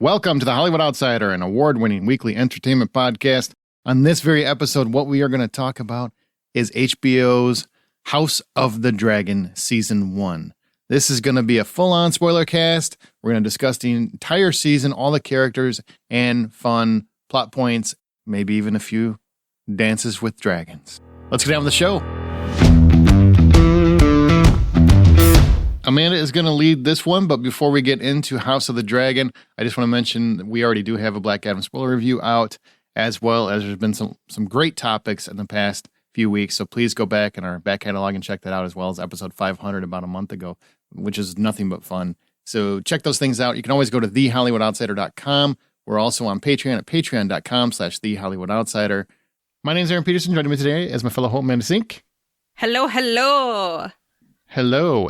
Welcome to the Hollywood Outsider, an award-winning weekly entertainment podcast. On this very episode, what we are going to talk about is HBO's House of the Dragon Season 1. This is going to be a full-on spoiler cast. We're going to discuss the entire season, all the characters, and fun plot points, maybe even a few dances with dragons. Let's get on with the show. Amanda is going to lead this one, but before we get into House of the Dragon, I just want to mention that we already do have a Black Adam spoiler review out, as well as there's been some great topics in the past few weeks, so please go back in our back catalog and check that out, as well as episode 500 about a month ago, which is nothing but fun. So check those things out. You can always go to thehollywoodoutsiders.com. We're also on Patreon at patreon.com/thehollywoodoutsiders. My name is Aaron Peterson. Joining me today is my fellow Hope Amanda Sink. Hello, hello. Hello.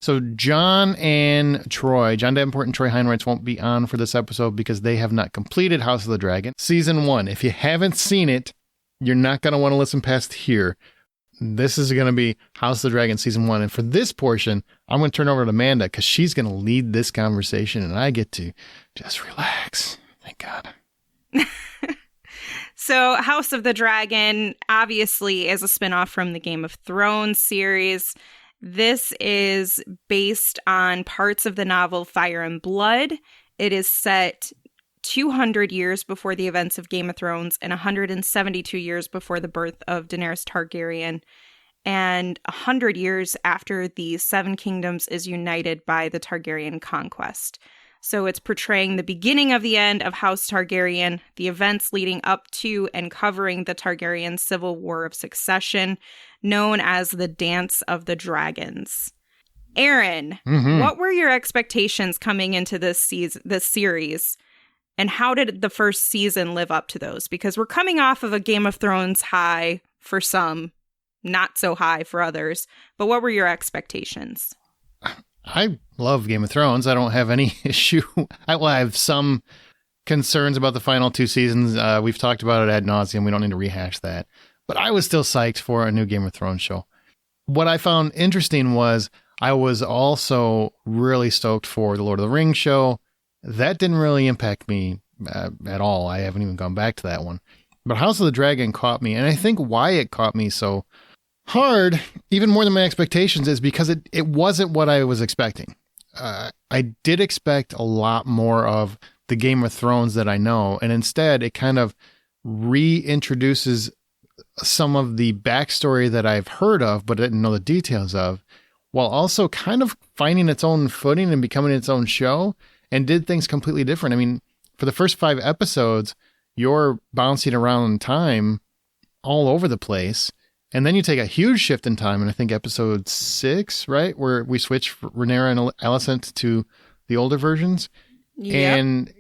So John Davenport and Troy Heinrichs won't be on for this episode because they have not completed House of the Dragon Season 1. If you haven't seen it, you're not going to want to listen past here. This is going to be House of the Dragon Season 1. And for this portion, I'm going to turn over to Amanda because she's going to lead this conversation and I get to just relax. Thank God. So House of the Dragon obviously is a spinoff from the Game of Thrones series. This is based on parts of the novel Fire and Blood. It is set 200 years before the events of Game of Thrones and 172 years before the birth of Daenerys Targaryen, and 100 years after the Seven Kingdoms is united by the Targaryen conquest. So it's portraying the beginning of the end of House Targaryen, the events leading up to and covering the Targaryen Civil War of Succession, known as the Dance of the Dragons. Aaron, What were your expectations coming into this series? And how did the first season live up to those? Because we're coming off of a Game of Thrones high for some, not so high for others. But what were your expectations? I love Game of Thrones. I don't have any issue. I have some concerns about the final two seasons. We've talked about it ad nauseum. We don't need to rehash that. But I was still psyched for a new Game of Thrones show. What I found interesting was I was also really stoked for the Lord of the Rings show. That didn't really impact me at all. I haven't even gone back to that one. But House of the Dragon caught me. And I think why it caught me so hard, even more than my expectations, is because it wasn't what I was expecting. I did expect a lot more of the Game of Thrones that I know, and instead it kind of reintroduces some of the backstory that I've heard of but didn't know the details of, while also kind of finding its own footing and becoming its own show, and did things completely different. I mean, for the first 5 episodes, you're bouncing around in time all over the place. And then you take a huge shift in time, and I think episode 6, right, where we switch Rhaenyra and Alicent to the older versions. Yep. And,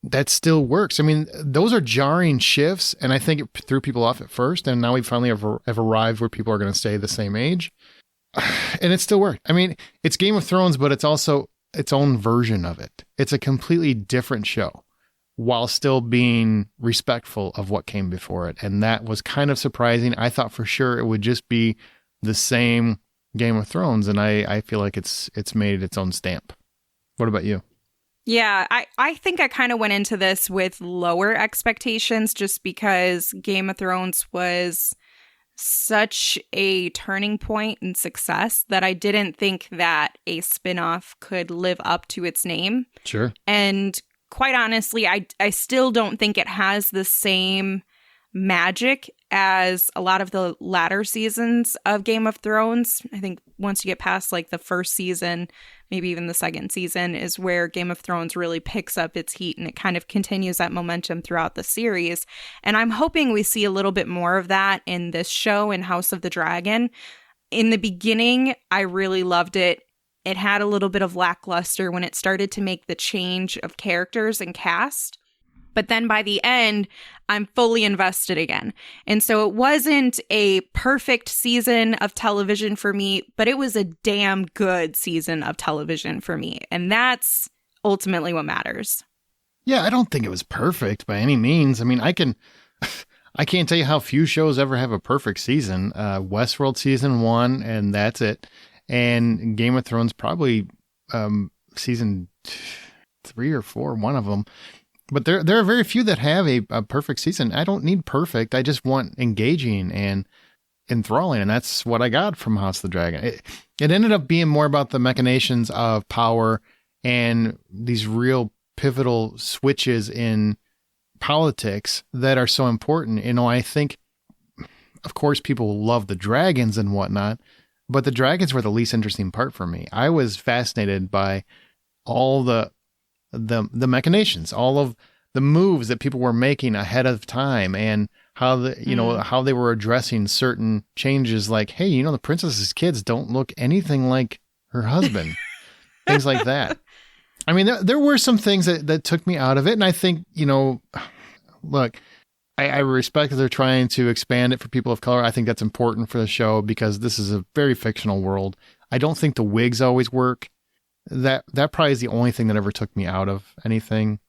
that still works. I mean, those are jarring shifts, and I think it threw people off at first, and now we finally have arrived where people are going to stay the same age. And it still worked. I mean, it's Game of Thrones, but it's also its own version of it. It's a completely different show, while still being respectful of what came before it. And that was kind of surprising. I thought for sure it would just be the same Game of Thrones, and I feel like it's made its own stamp. What about you? Yeah, I think I kind of went into this with lower expectations just because Game of Thrones was such a turning point in success that I didn't think that a spinoff could live up to its name. Sure. And quite honestly, I still don't think it has the same magic as a lot of the latter seasons of Game of Thrones. I think once you get past like the first season, maybe even the second season, is where Game of Thrones really picks up its heat, and it kind of continues that momentum throughout the series. And I'm hoping we see a little bit more of that in this show, in House of the Dragon. In the beginning, I really loved it. It had a little bit of lackluster when it started to make the change of characters and cast. But then by the end, I'm fully invested again. And so it wasn't a perfect season of television for me, but it was a damn good season of television for me. And that's ultimately what matters. Yeah, I don't think it was perfect by any means. I mean, I can't tell you how few shows ever have a perfect season. Westworld season 1, and that's it. And Game of Thrones probably season 3 or 4, one of them. But there are very few that have a perfect season. I don't need perfect. I just want engaging and enthralling, and that's what I got from House of the Dragon. It ended up being more about the machinations of power and these real pivotal switches in politics that are so important. I think, of course, people love the dragons and whatnot, but the dragons were the least interesting part for me. I was fascinated by all the machinations, all of the moves that people were making ahead of time, and how how they were addressing certain changes, like, hey, the princess's kids don't look anything like her husband, things like that. I mean, there were some things that took me out of it, and I think, look, I respect that they're trying to expand it for people of color. I think that's important for the show because this is a very fictional world. I don't think the wigs always work. That probably is the only thing that ever took me out of anything.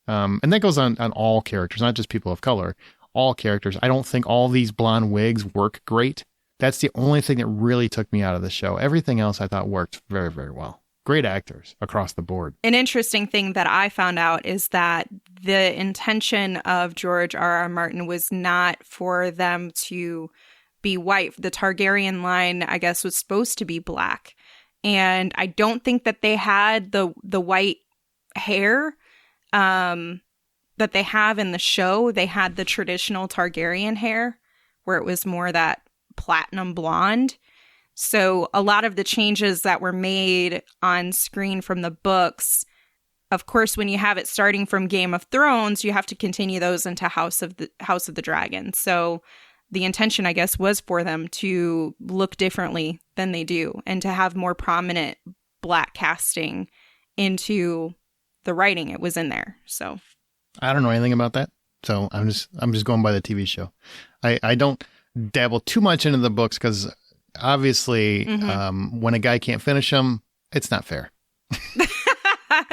And that goes on all characters, not just people of color. All characters. I don't think all these blonde wigs work great. That's the only thing that really took me out of the show. Everything else I thought worked very, very well. Great actors across the board. An interesting thing that I found out is that the intention of George R.R. Martin was not for them to be white. The Targaryen line, I guess, was supposed to be black. And I don't think that they had the white hair that they have in the show. They had the traditional Targaryen hair, where it was more that platinum blonde. So a lot of the changes that were made on screen from the books, of course, when you have it starting from Game of Thrones, you have to continue those into House of the Dragon. So the intention, I guess, was for them to look differently than they do and to have more prominent black casting into the writing. It was in there. So I don't know anything about that. So I'm just going by the TV show. I don't dabble too much into the books because obviously when a guy can't finish them, it's not fair.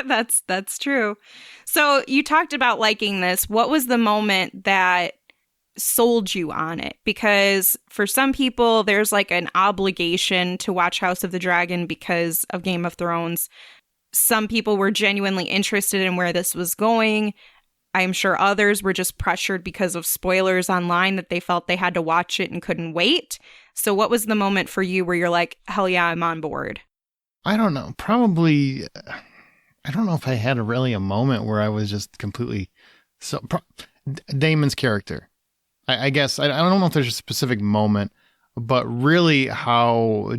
That's true. So you talked about liking this. What was the moment that sold you on it? Because for some people, there's like an obligation to watch House of the Dragon because of Game of Thrones. Some people were genuinely interested in where this was going. I'm sure others were just pressured because of spoilers online that they felt they had to watch it and couldn't wait. So what was the moment for you where you're like, hell yeah, I'm on board? I don't know. Probably, I don't know if I had really a moment where I was just completely... Daemon's character. I guess, I don't know if there's a specific moment, but really how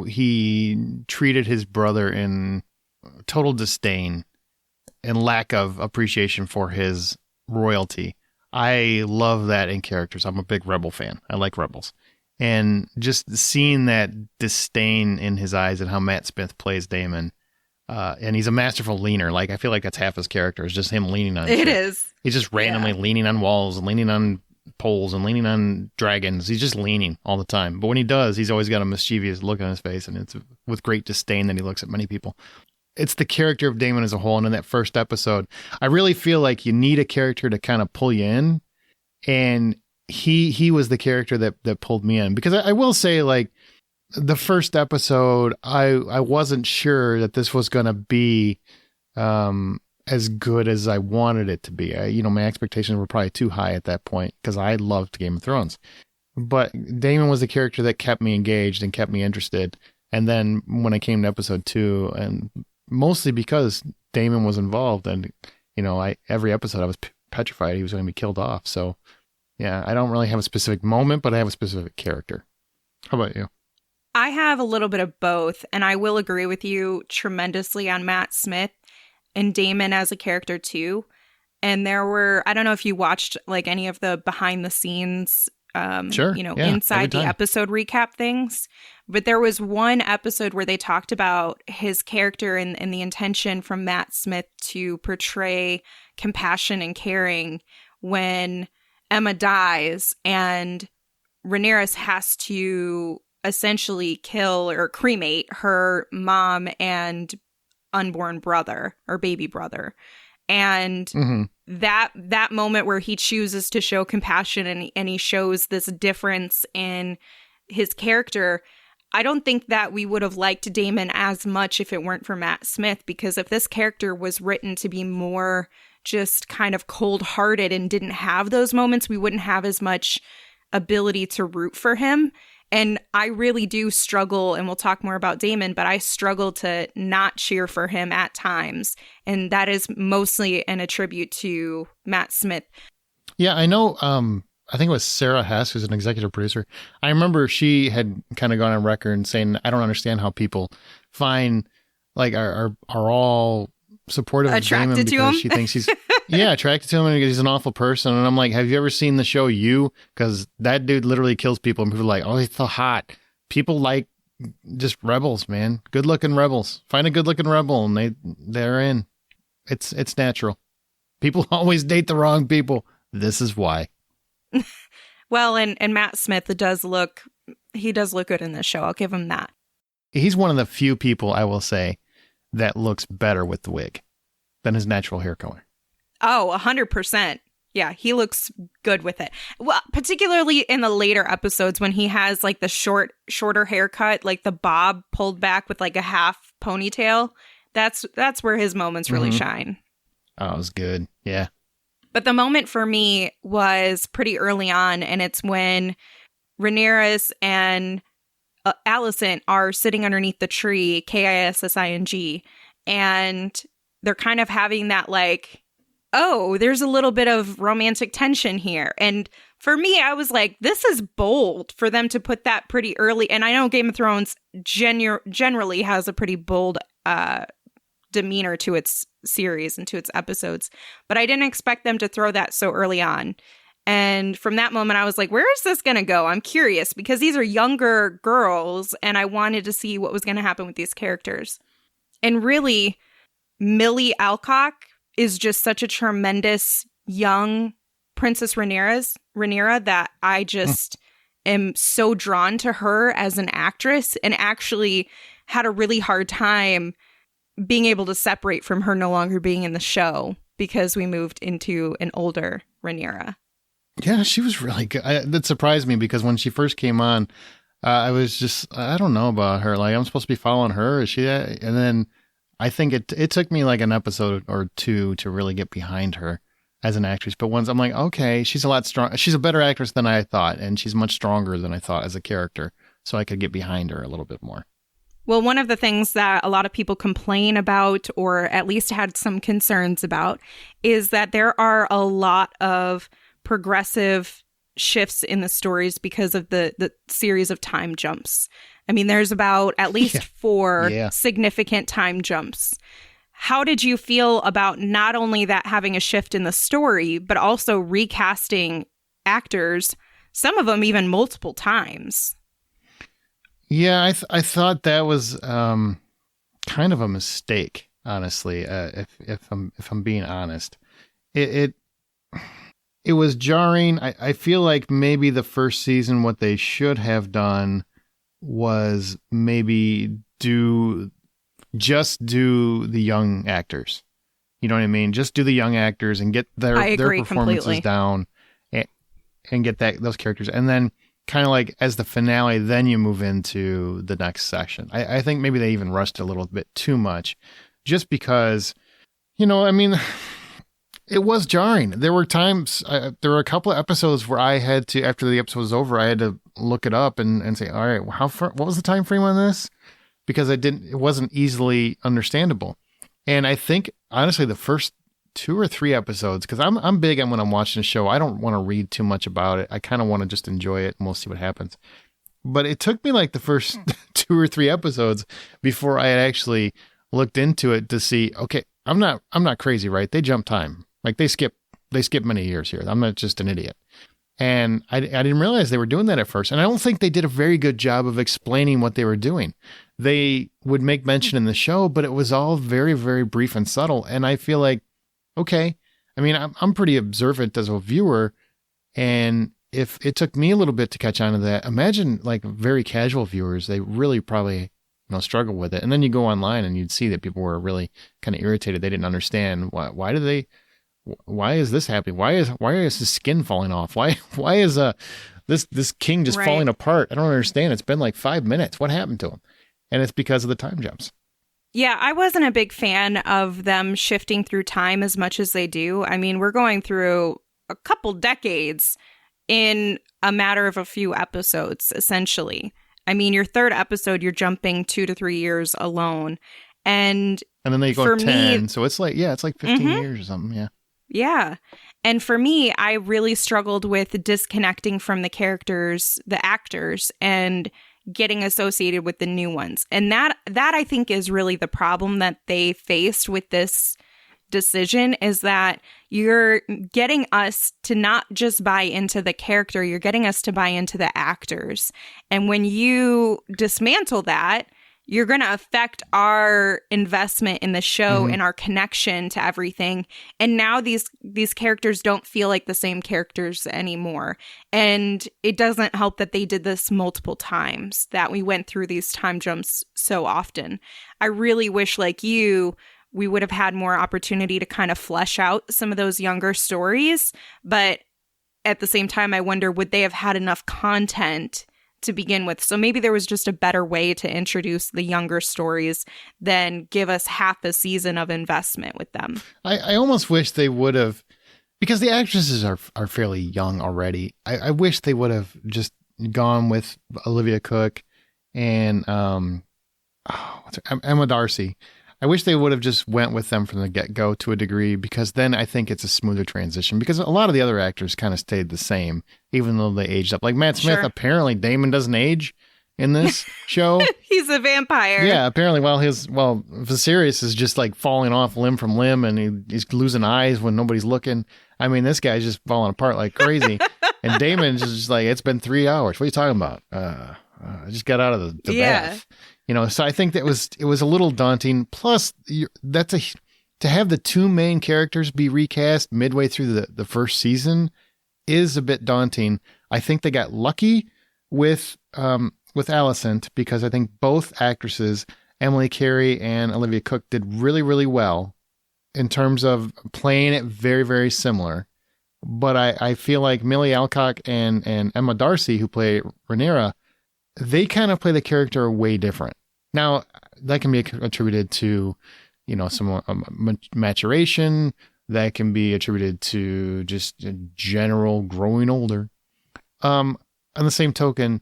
he treated his brother in total disdain and lack of appreciation for his royalty. I love that in characters. I'm a big Rebel fan. I like Rebels. And just seeing that disdain in his eyes and how Matt Smith plays Daemon, and he's a masterful leaner. Like, I feel like that's half his character is just him leaning on shit. It is. He's just randomly leaning on walls and leaning on poles and leaning on dragons. He's just leaning all the time. But when he does, he's always got a mischievous look on his face, and it's with great disdain that he looks at many people. It's the character of Daemon as a whole. And in that first episode, I really feel like you need a character to kind of pull you in. And he was the character that pulled me in. Because I will say, like, the first episode, I wasn't sure that this was going to be as good as I wanted it to be. My expectations were probably too high at that point because I loved Game of Thrones. But Daemon was the character that kept me engaged and kept me interested. And then when I came to episode 2, and mostly because Daemon was involved, and every episode I was petrified he was going to be killed off. So yeah, I don't really have a specific moment, but I have a specific character. How about you? I have a little bit of both, and I will agree with you tremendously on Matt Smith and Daemon as a character too. And there were, I don't know if you watched like any of the behind the scenes, inside the episode recap things, but there was one episode where they talked about his character and the intention from Matt Smith to portray compassion and caring when Emma dies and Rhaenyra has to essentially kill or cremate her mom and unborn brother or baby brother. And that moment where he chooses to show compassion and he shows this difference in his character, I don't think that we would have liked Damon as much if it weren't for Matt Smith, because if this character was written to be more just kind of cold-hearted and didn't have those moments, we wouldn't have as much ability to root for him. And I really do struggle, and we'll talk more about Damon, but I struggle to not cheer for him at times. And that is mostly an attribute to Matt Smith. Yeah, I know. I think it was Sarah Hess, who's an executive producer. I remember she had kind of gone on record and saying, I don't understand how people find, like, are all supportive attracted of Damon because him? she thinks he's, attracted to him because he's an awful person. And I'm like, have you ever seen the show You? Because that dude literally kills people. And people are like, oh, he's so hot. People like just rebels, man. Good looking rebels. Find a good looking rebel and they're in. It's natural. People always date the wrong people. This is why. Well, and Matt Smith does look good in this show. I'll give him that. He's one of the few people, I will say, that looks better with the wig than his natural hair color. Oh, 100%. Yeah, he looks good with it. Well, particularly in the later episodes when he has like the shorter haircut, like the bob pulled back with like a half ponytail. That's where his moments really shine. Oh, it was good. Yeah. But the moment for me was pretty early on, and it's when Rhaenyra and Alicent are sitting underneath the tree, Kissing, and they're kind of having that like, oh, there's a little bit of romantic tension here. And for me, I was like, this is bold for them to put that pretty early. And I know Game of Thrones generally has a pretty bold demeanor to its series and to its episodes, but I didn't expect them to throw that so early on. And from that moment, I was like, where is this going to go? I'm curious because these are younger girls and I wanted to see what was going to happen with these characters. And really, Millie Alcock is just such a tremendous young Princess Rhaenyra that I just am so drawn to her as an actress, and actually had a really hard time being able to separate from her no longer being in the show because we moved into an older Rhaenyra. Yeah, she was really good. That surprised me because when she first came on, I was just, I don't know about her. Like, I'm supposed to be following her. Is she that? And then I think it took me like an episode or two to really get behind her as an actress. But once I'm like, okay, she's a lot strong. She's a better actress than I thought. And she's much stronger than I thought as a character. So I could get behind her a little bit more. Well, one of the things that a lot of people complain about, or at least had some concerns about, is that there are a lot of progressive shifts in the stories because of the series of time jumps. I mean, there's about at least four significant time jumps. How did you feel about not only that having a shift in the story, but also recasting actors, some of them even multiple times? Yeah, I thought that was kind of a mistake, honestly. If I'm being honest, it was jarring. I feel like maybe the first season, what they should have done was maybe do the young actors. You know what I mean? Just do the young actors and get their performances completely down, and get those characters, and then kind of like as the finale, then you move into the next section. I think maybe they even rushed a little bit too much, just because, you know, I mean, it was jarring. There were times, there were a couple of episodes where I had to, after the episode was over, I had to look it up and say, all right, what was the time frame on this? Because it wasn't easily understandable. And I think, honestly, the first 2 or 3 episodes, because I'm big on when I'm watching a show, I don't want to read too much about it. I kind of want to just enjoy it and we'll see what happens. But it took me like the first 2 or 3 episodes before I had actually looked into it to see, okay, I'm not crazy, right? They jump time. Like they skip many years here. I'm not just an idiot. And I didn't realize they were doing that at first. And I don't think they did a very good job of explaining what they were doing. They would make mention in the show, but it was all very, very brief and subtle. And I feel like, okay, I mean, I'm pretty observant as a viewer. And if it took me a little bit to catch on to that, imagine like very casual viewers, they really probably, struggle with it. And then you go online and you'd see that people were really kind of irritated. They didn't understand why why is this happening? Why is his skin falling off? Why is this king just falling apart? I don't understand. It's been like 5 minutes. What happened to him? And it's because of the time jumps. Yeah, I wasn't a big fan of them shifting through time as much as they do. I mean, we're going through a couple decades in a matter of a few episodes, essentially. I mean, your third episode, you're jumping 2 to 3 years alone. And then they go 10. So it's like, it's like 15 years or something. Yeah. Yeah. And for me, I really struggled with disconnecting from the characters, the actors, and getting associated with the new ones. And that I think is really the problem that they faced with this decision, is that you're getting us to not just buy into the character, you're getting us to buy into the actors. And when you dismantle that, you're going to affect our investment in the show and our connection to everything. And now these characters don't feel like the same characters anymore. And it doesn't help that they did this multiple times, that we went through these time jumps so often. I really wish, like you, we would have had more opportunity to kind of flesh out some of those younger stories. But at the same time, I wonder, would they have had enough content to begin with? So maybe there was just a better way to introduce the younger stories than give us half a season of investment with them. I almost wish they would have, because the actresses are fairly young already. I wish they would have just gone with Olivia Cooke and Emma Darcy. I wish they would have just went with them from the get-go to a degree, because then I think it's a smoother transition, because a lot of the other actors kind of stayed the same, even though they aged up. Like Matt Smith, apparently Damon doesn't age in this show. He's a vampire. Yeah, apparently Viserys is just like falling off limb from limb, and he's losing eyes when nobody's looking. I mean, this guy's just falling apart like crazy. And Damon's just like, it's been 3 hours. What are you talking about? I just got out of the bath. So I think it was a little daunting. Plus, to have the two main characters be recast midway through the first season is a bit daunting. I think they got lucky with Alicent, because I think both actresses, Emily Carey and Olivia Cooke, did really, really well in terms of playing it very, very similar. But I feel like Millie Alcock and Emma Darcy, who play Rhaenyra, they kind of play the character way different. Now, that can be attributed to, some maturation. That can be attributed to just general growing older. On the same token,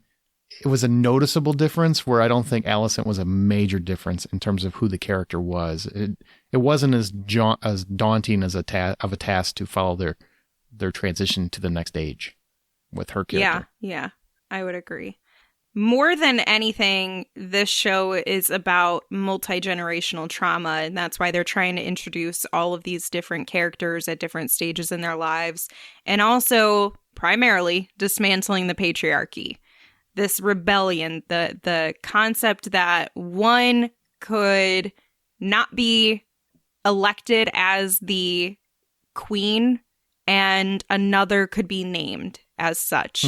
it was a noticeable difference where I don't think Alicent was a major difference in terms of who the character was. It wasn't as daunting as a task to follow their transition to the next age with her character. Yeah, I would agree. More than anything, this show is about multi-generational trauma, and that's why they're trying to introduce all of these different characters at different stages in their lives, and also primarily dismantling the patriarchy. This rebellion, the concept that one could not be elected as the queen and another could be named as such.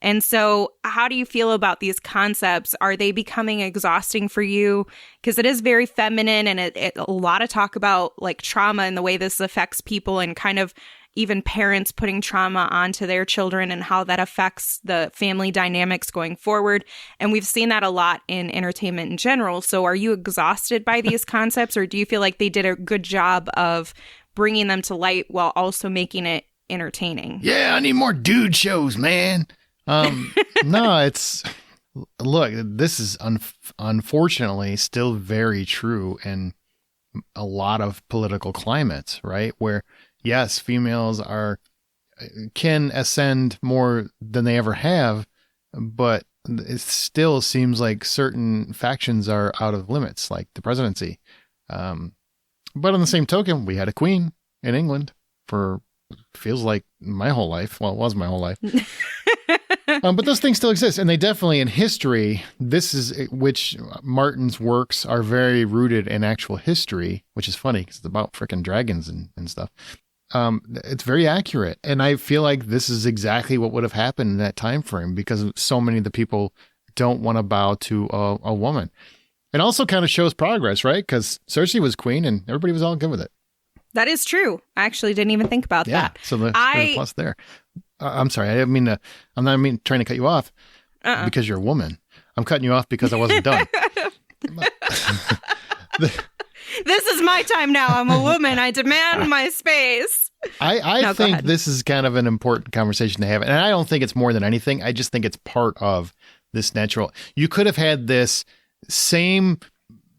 And so how do you feel about these concepts? Are they becoming exhausting for you? Because it is very feminine, and it a lot of talk about like trauma and the way this affects people, and kind of even parents putting trauma onto their children and how that affects the family dynamics going forward. And we've seen that a lot in entertainment in general. So are you exhausted by these concepts, or do you feel like they did a good job of bringing them to light while also making it entertaining? Yeah, I need more dude shows, man. No, look, this is unfortunately still very true in a lot of political climates, right? Where, yes, females can ascend more than they ever have, but it still seems like certain factions are out of limits, like the presidency. But on the same token, we had a queen in England for feels like my whole life. Well, it was my whole life. But those things still exist. And they definitely, in history, which Martin's works are very rooted in actual history, which is funny because it's about freaking dragons and stuff. It's very accurate. And I feel like this is exactly what would have happened in that time frame, because so many of the people don't want to bow to a woman. It also kind of shows progress, right? Because Cersei was queen and everybody was all good with it. That is true. I actually didn't even think about that. So there's a plus there. I'm sorry. I didn't mean to. I'm not trying to cut you off because you're a woman. I'm cutting you off because I wasn't done. This is my time now. I'm a woman. I demand my space. I think this is kind of an important conversation to have. And I don't think it's more than anything. I just think it's part of this natural. You could have had this same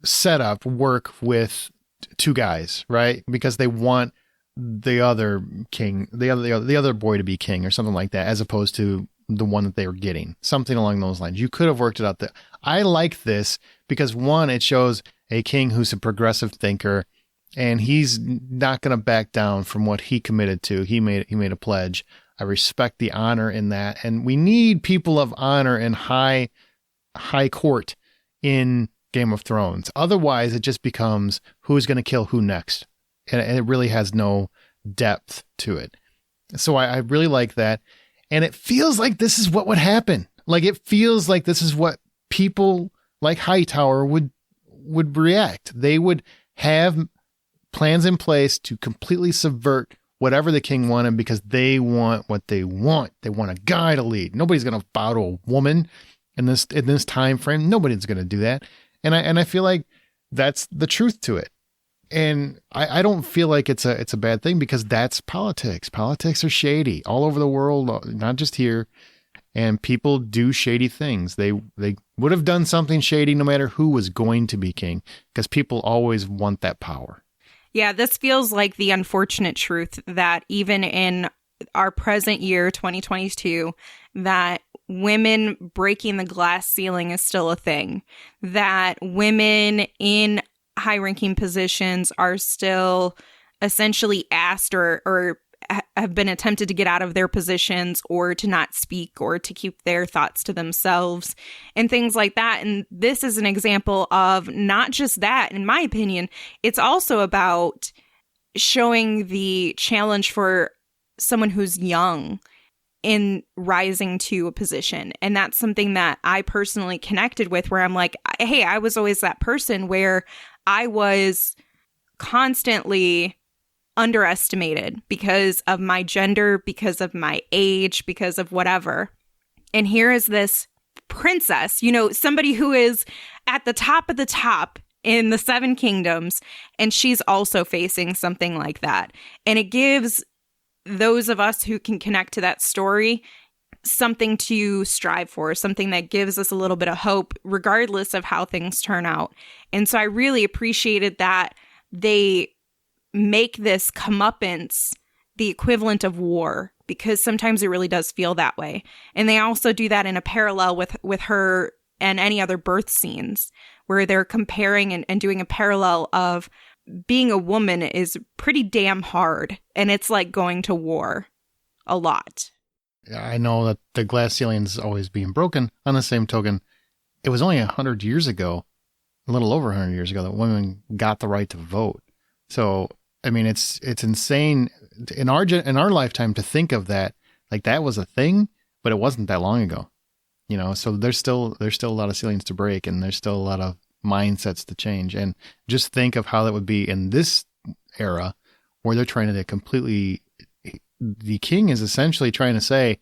setup work with two guys, right? Because they want the other king, the other boy to be king or something like that, as opposed to the one that they were getting. Something along those lines. You could have worked it out there. I like this because, one, it shows a king who's a progressive thinker, and he's not going to back down from what he committed to. He made a pledge. I respect the honor in that, and we need people of honor and high court in Game of Thrones. Otherwise, it just becomes who's going to kill who next, and it really has no depth to it. So I really like that, and it feels like this is what would happen. Like, it feels like this is what people like Hightower would react. They would have plans in place to completely subvert whatever the king wanted because they want what they want. They want a guy to lead. Nobody's going to bow to a woman in this time frame. Nobody's going to do that. And I feel like that's the truth to it. And I don't feel like it's a bad thing because that's politics. Politics are shady all over the world, not just here. And people do shady things. They would have done something shady no matter who was going to be king, because people always want that power. Yeah, this feels like the unfortunate truth that even in our present year, 2022, that women breaking the glass ceiling is still a thing. That women in high-ranking positions are still essentially asked or have been attempted to get out of their positions or to not speak or to keep their thoughts to themselves and things like that. And this is an example of not just that, in my opinion, it's also about showing the challenge for someone who's young in rising to a position. And that's something that I personally connected with, where I'm like, hey, I was always that person where I was constantly underestimated because of my gender, because of my age, because of whatever. And here is this princess, somebody who is at the top of the top in the Seven Kingdoms, and she's also facing something like that. And it gives those of us who can connect to that story something to strive for, something that gives us a little bit of hope, regardless of how things turn out. And so I really appreciated that they make this comeuppance the equivalent of war, because sometimes it really does feel that way. And they also do that in a parallel with her and any other birth scenes, where they're comparing and doing a parallel of being a woman is pretty damn hard, and it's like going to war a lot. I know that the glass ceiling is always being broken. On the same token, it was only 100 years ago, a little over 100 years ago, that women got the right to vote. So, I mean, it's insane in our lifetime to think of that, like that was a thing, but it wasn't that long ago, so there's still a lot of ceilings to break, and there's still a lot of mindsets to change. And just think of how that would be in this era, where they're trying to completely, the king is essentially trying to say,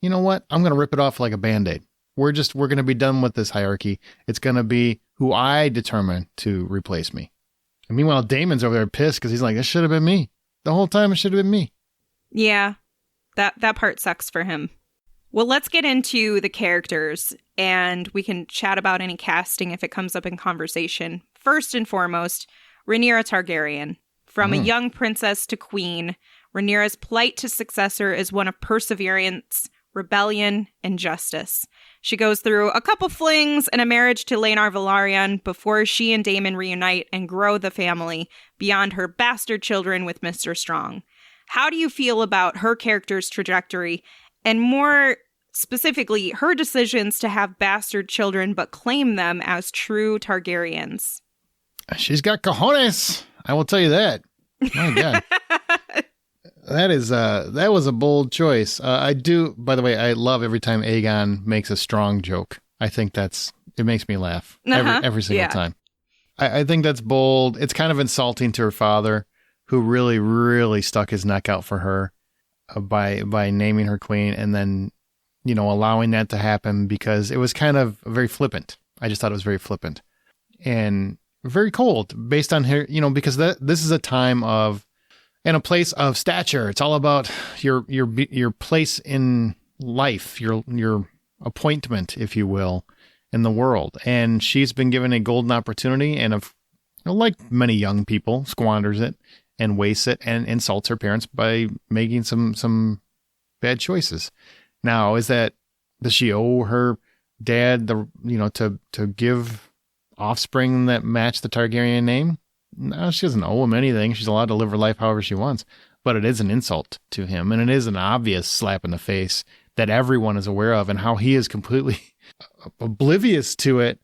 you know what, I'm going to rip it off like a Band-Aid. We're going to be done with this hierarchy. It's going to be who I determine to replace me. And meanwhile, Damon's over there pissed because he's like, this should have been me. The whole time it should have been me. Yeah, that part sucks for him. Well, let's get into the characters, and we can chat about any casting if it comes up in conversation. First and foremost, Rhaenyra Targaryen. From a young princess to queen, Rhaenyra's plight to successor is one of perseverance, rebellion, and justice. She goes through a couple flings and a marriage to Laenor Velaryon before she and Daemon reunite and grow the family beyond her bastard children with Mr. Strong. How do you feel about her character's trajectory, and more specifically, her decisions to have bastard children but claim them as true Targaryens? She's got cojones, I will tell you that. My God. That was a bold choice. I do, by the way, I love every time Aegon makes a strong joke. I think it makes me laugh every single time. I think that's bold. It's kind of insulting to her father, who really, really stuck his neck out for her by naming her queen, and then, allowing that to happen because it was kind of very flippant. I just thought it was very flippant and very cold based on her, because this is a time of and a place of stature. It's all about your place in life, your appointment, if you will, in the world. And she's been given a golden opportunity and like many young people, squanders it and wastes it and insults her parents by making some bad choices. Now, does she owe her dad to give offspring that match the Targaryen name? No, she doesn't owe him anything. She's allowed to live her life however she wants. But it is an insult to him, and it is an obvious slap in the face that everyone is aware of, and how he is completely oblivious to it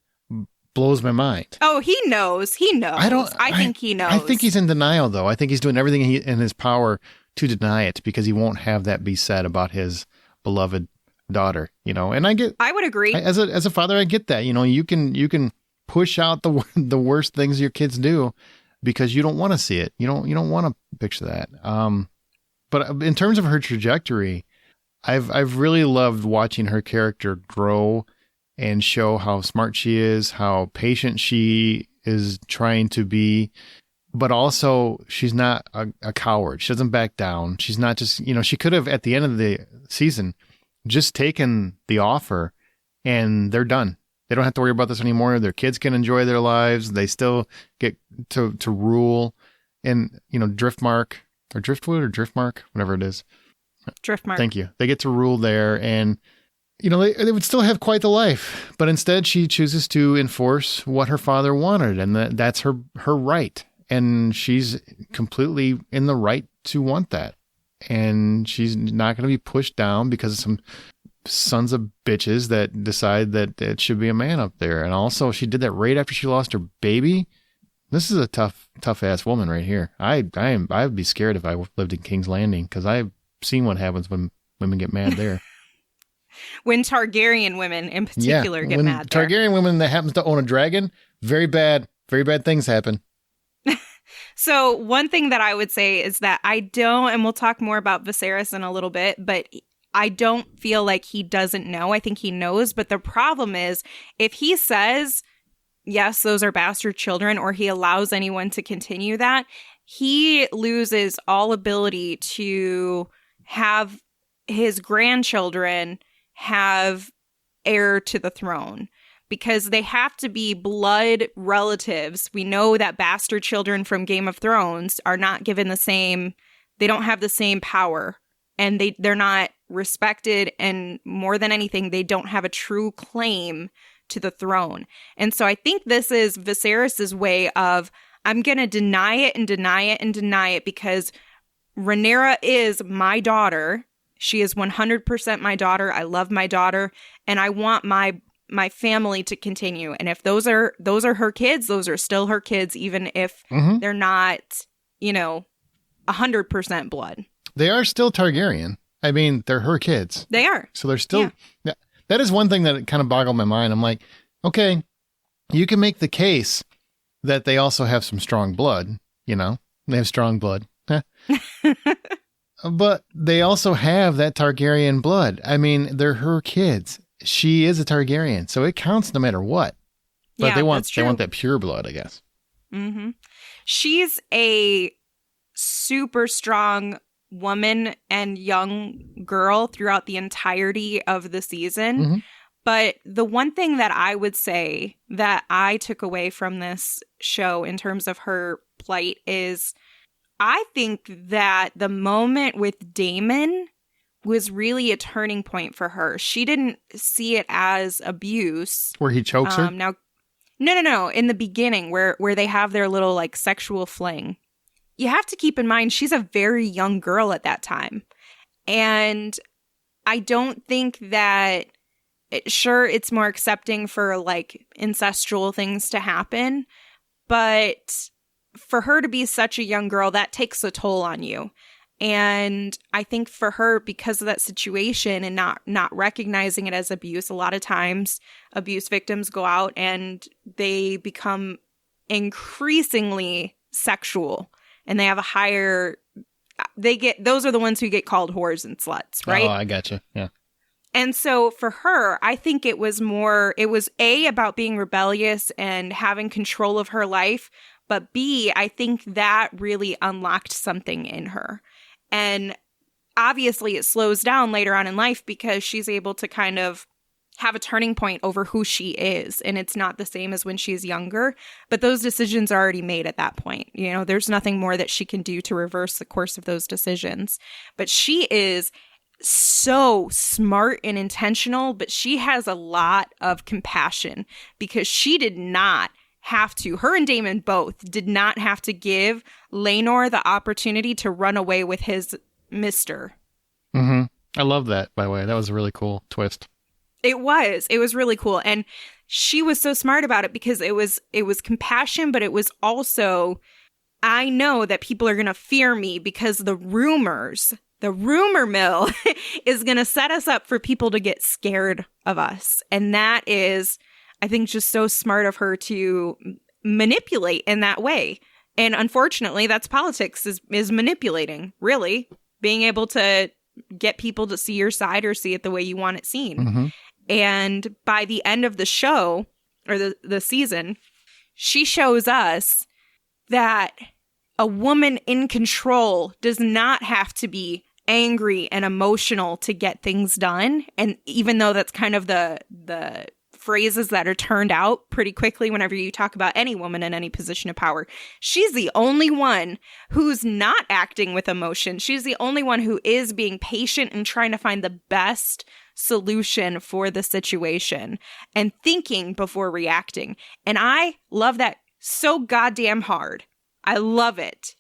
blows my mind. Oh, he knows. He knows. I think he knows. I think he's in denial, though. I think he's doing everything in his power to deny it because he won't have that be said about his beloved daughter. And I would agree. As a father, I get that. You can push out the worst things your kids do because you don't want to see it. You don't want to picture that. But in terms of her trajectory, I've really loved watching her character grow and show how smart she is, how patient she is trying to be, but also she's not a coward. She doesn't back down. She's not just, she could have at the end of the season just taken the offer and they're done. They don't have to worry about this anymore. Their kids can enjoy their lives. They still get to rule in, Driftmark or Driftwood or Driftmark, whatever it is. Driftmark. Thank you. They get to rule there and, they would still have quite the life. But instead, she chooses to enforce what her father wanted. And that's her right. And she's completely in the right to want that. And she's not going to be pushed down because of some sons of bitches that decide that it should be a man up there. And also, she did that right after she lost her baby. This is a tough ass woman right here. I'd be scared if I lived in King's Landing because I've seen what happens when women get mad there. When Targaryen women in particular get mad there. Targaryen women that happens to own a dragon, very bad things happen. So one thing that I would say is that I don't, and we'll talk more about Viserys in a little bit, but I don't feel like he doesn't know. I think he knows. But the problem is if he says, yes, those are bastard children, or he allows anyone to continue that, he loses all ability to have his grandchildren have heir to the throne because they have to be blood relatives. We know that bastard children from Game of Thrones are not given they don't have the same power, and they're not respected, and more than anything, they don't have a true claim to the throne. And so I think this is Viserys's way of, I'm going to deny it and deny it and deny it because Rhaenyra is my daughter. She is 100% my daughter. I love my daughter, and I want my family to continue. And if those are her kids, those are still her kids, even if they're not, 100% blood. They are still Targaryen. I mean, they're her kids. They are. So they're still. Yeah. That is one thing that kind of boggled my mind. I'm like, okay, you can make the case that they also have some strong blood. They have strong blood. But they also have that Targaryen blood. I mean, they're her kids. She is a Targaryen, so it counts no matter what. But they want that pure blood, I guess. Mm-hmm. She's a super strong woman and young girl throughout the entirety of the season. Mm-hmm. But the one thing that I would say that I took away from this show in terms of her plight is I think that the moment with Daemon was really a turning point for her. She didn't see it as abuse. Where he chokes her? Now, no. In the beginning where they have their little sexual fling. You have to keep in mind she's a very young girl at that time. And I don't think that, sure, it's more accepting for incestual things to happen, but for her to be such a young girl, that takes a toll on you. And I think for her, because of that situation and not recognizing it as abuse, a lot of times abuse victims go out and they become increasingly sexual and they have a higher, those are the ones who get called whores and sluts, right? Oh, I gotcha. Yeah. And so for her, I think it was A, about being rebellious and having control of her life, but B, I think that really unlocked something in her. And obviously it slows down later on in life because she's able to kind of have a turning point over who she is. And it's not the same as when she's younger, but those decisions are already made at that point. You know, there's nothing more that she can do to reverse the course of those decisions. But she is so smart and intentional, but she has a lot of compassion because she did not have to, her and Daemon both did not have to give Laenor the opportunity to run away with his mister. Mm-hmm. I love that, by the way. That was a really cool twist. It was really cool. And she was so smart about it because it was compassion, but it was also, I know that people are going to fear me because the rumor mill is going to set us up for people to get scared of us. And that is, I think, just so smart of her to manipulate in that way. And unfortunately, that's politics is manipulating, really, being able to get people to see your side or see it the way you want it seen. Mm-hmm. And by the end of the show, or the season, she shows us that a woman in control does not have to be angry and emotional to get things done. And even though that's kind of the phrases that are turned out pretty quickly whenever you talk about any woman in any position of power, she's the only one who's not acting with emotion. She's the only one who is being patient and trying to find the best solution for the situation and thinking before reacting. And I love that so goddamn hard. I love it.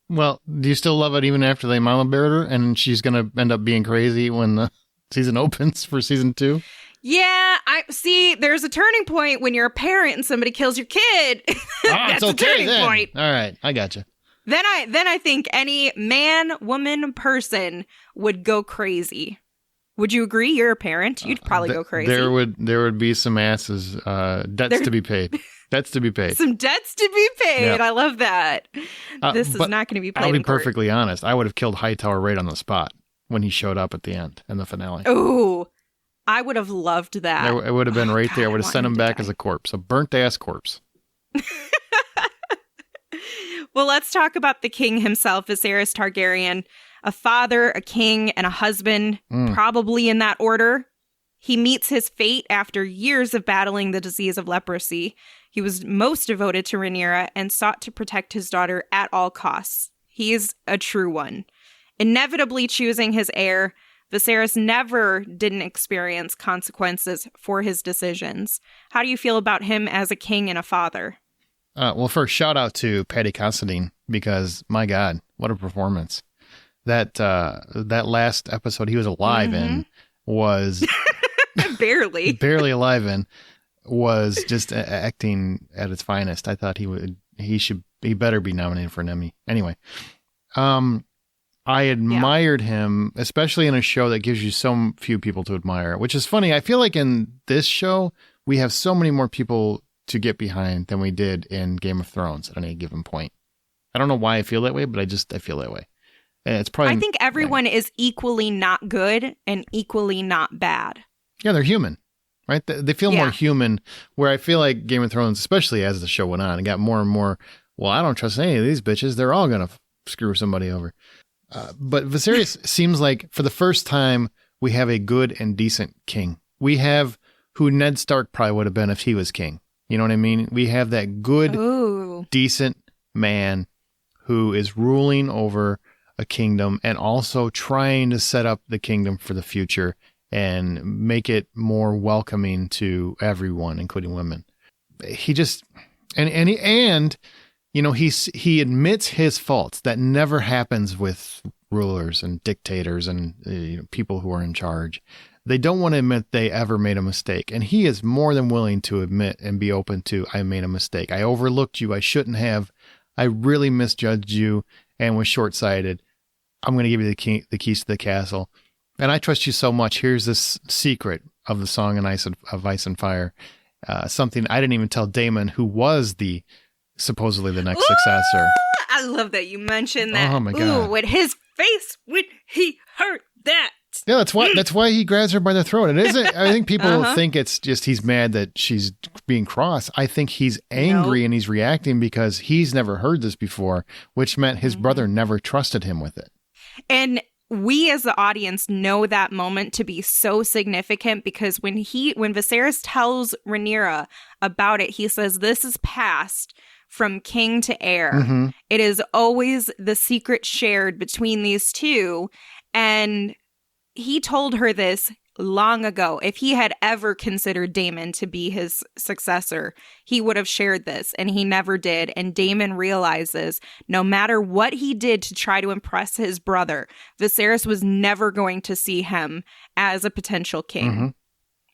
Well, do you still love it even after they mama beared her and she's going to end up being crazy when the season opens for season 2? Yeah, I see. There's a turning point when you're a parent and somebody kills your kid. That's it's okay a turning then. point. All right, I gotcha. Then I think any man, woman, person would go crazy. Would you agree? You're a parent. You'd probably go crazy. There would be some asses, debts to be paid. Debts to be paid. Some debts to be paid. Yeah. I love that. This is not going to be played I'll be in court. perfectly honest. I would have killed Hightower right on the spot when he showed up at the end in the finale. Ooh, I would have loved that. It would have been right there. I would have sent him back die. as a corpse, a burnt-ass corpse. Well, let's talk about the king himself, Viserys Targaryen. A father, a king, and a husband, probably in that order. He meets his fate after years of battling the disease of leprosy. He was most devoted to Rhaenyra and sought to protect his daughter at all costs. He is a true one. Inevitably choosing his heir, Viserys never didn't experience consequences for his decisions. How do you feel about him as a king and a father? Well, first, shout out to Paddy Considine, because, my God, what a performance. That last episode he was alive in was... barely alive in, was just acting at its finest. I thought he better be nominated for an Emmy. Anyway, I admired him, especially in a show that gives you so few people to admire, which is funny. I feel like in this show, we have so many more people to get behind than we did in Game of Thrones at any given point. I don't know why I feel that way, but I feel that way. And it's probably, I think everyone is equally not good and equally not bad. Yeah, they're human, right? They feel more human, where I feel like Game of Thrones, especially as the show went on, it got more and more, well, I don't trust any of these bitches. They're all going to screw somebody over. But Viserys seems like, for the first time, we have a good and decent king. We have who Ned Stark probably would have been if he was king. You know what I mean? We have that good, decent man who is ruling over a kingdom and also trying to set up the kingdom for the future and make it more welcoming to everyone, including women. He just, and you know, he admits his faults. That never happens with rulers and dictators and people who are in charge. They don't want to admit they ever made a mistake. And he is more than willing to admit and be open to, I made a mistake. I overlooked you. I shouldn't have. I really misjudged you and was short-sighted. I'm going to give you the keys to the castle. And I trust you so much. Here's this secret of the Song of Ice and Fire. Something I didn't even tell Daemon, who was the supposedly the next successor. I love that you mentioned that. Oh my God. Ooh, with his face when he heard that. Yeah, that's why he grabs her by the throat. It isn't. I think people think it's just he's mad that she's being cross. I think he's angry and he's reacting because he's never heard this before, which meant his brother never trusted him with it. And we as the audience know that moment to be so significant because when Viserys tells Rhaenyra about it, he says, "This is passed from king to heir." Mm-hmm. It is always the secret shared between these two. And he told her this long ago. If he had ever considered Daemon to be his successor, he would have shared this, and he never did. And Daemon realizes no matter what he did to try to impress his brother, Viserys was never going to see him as a potential king.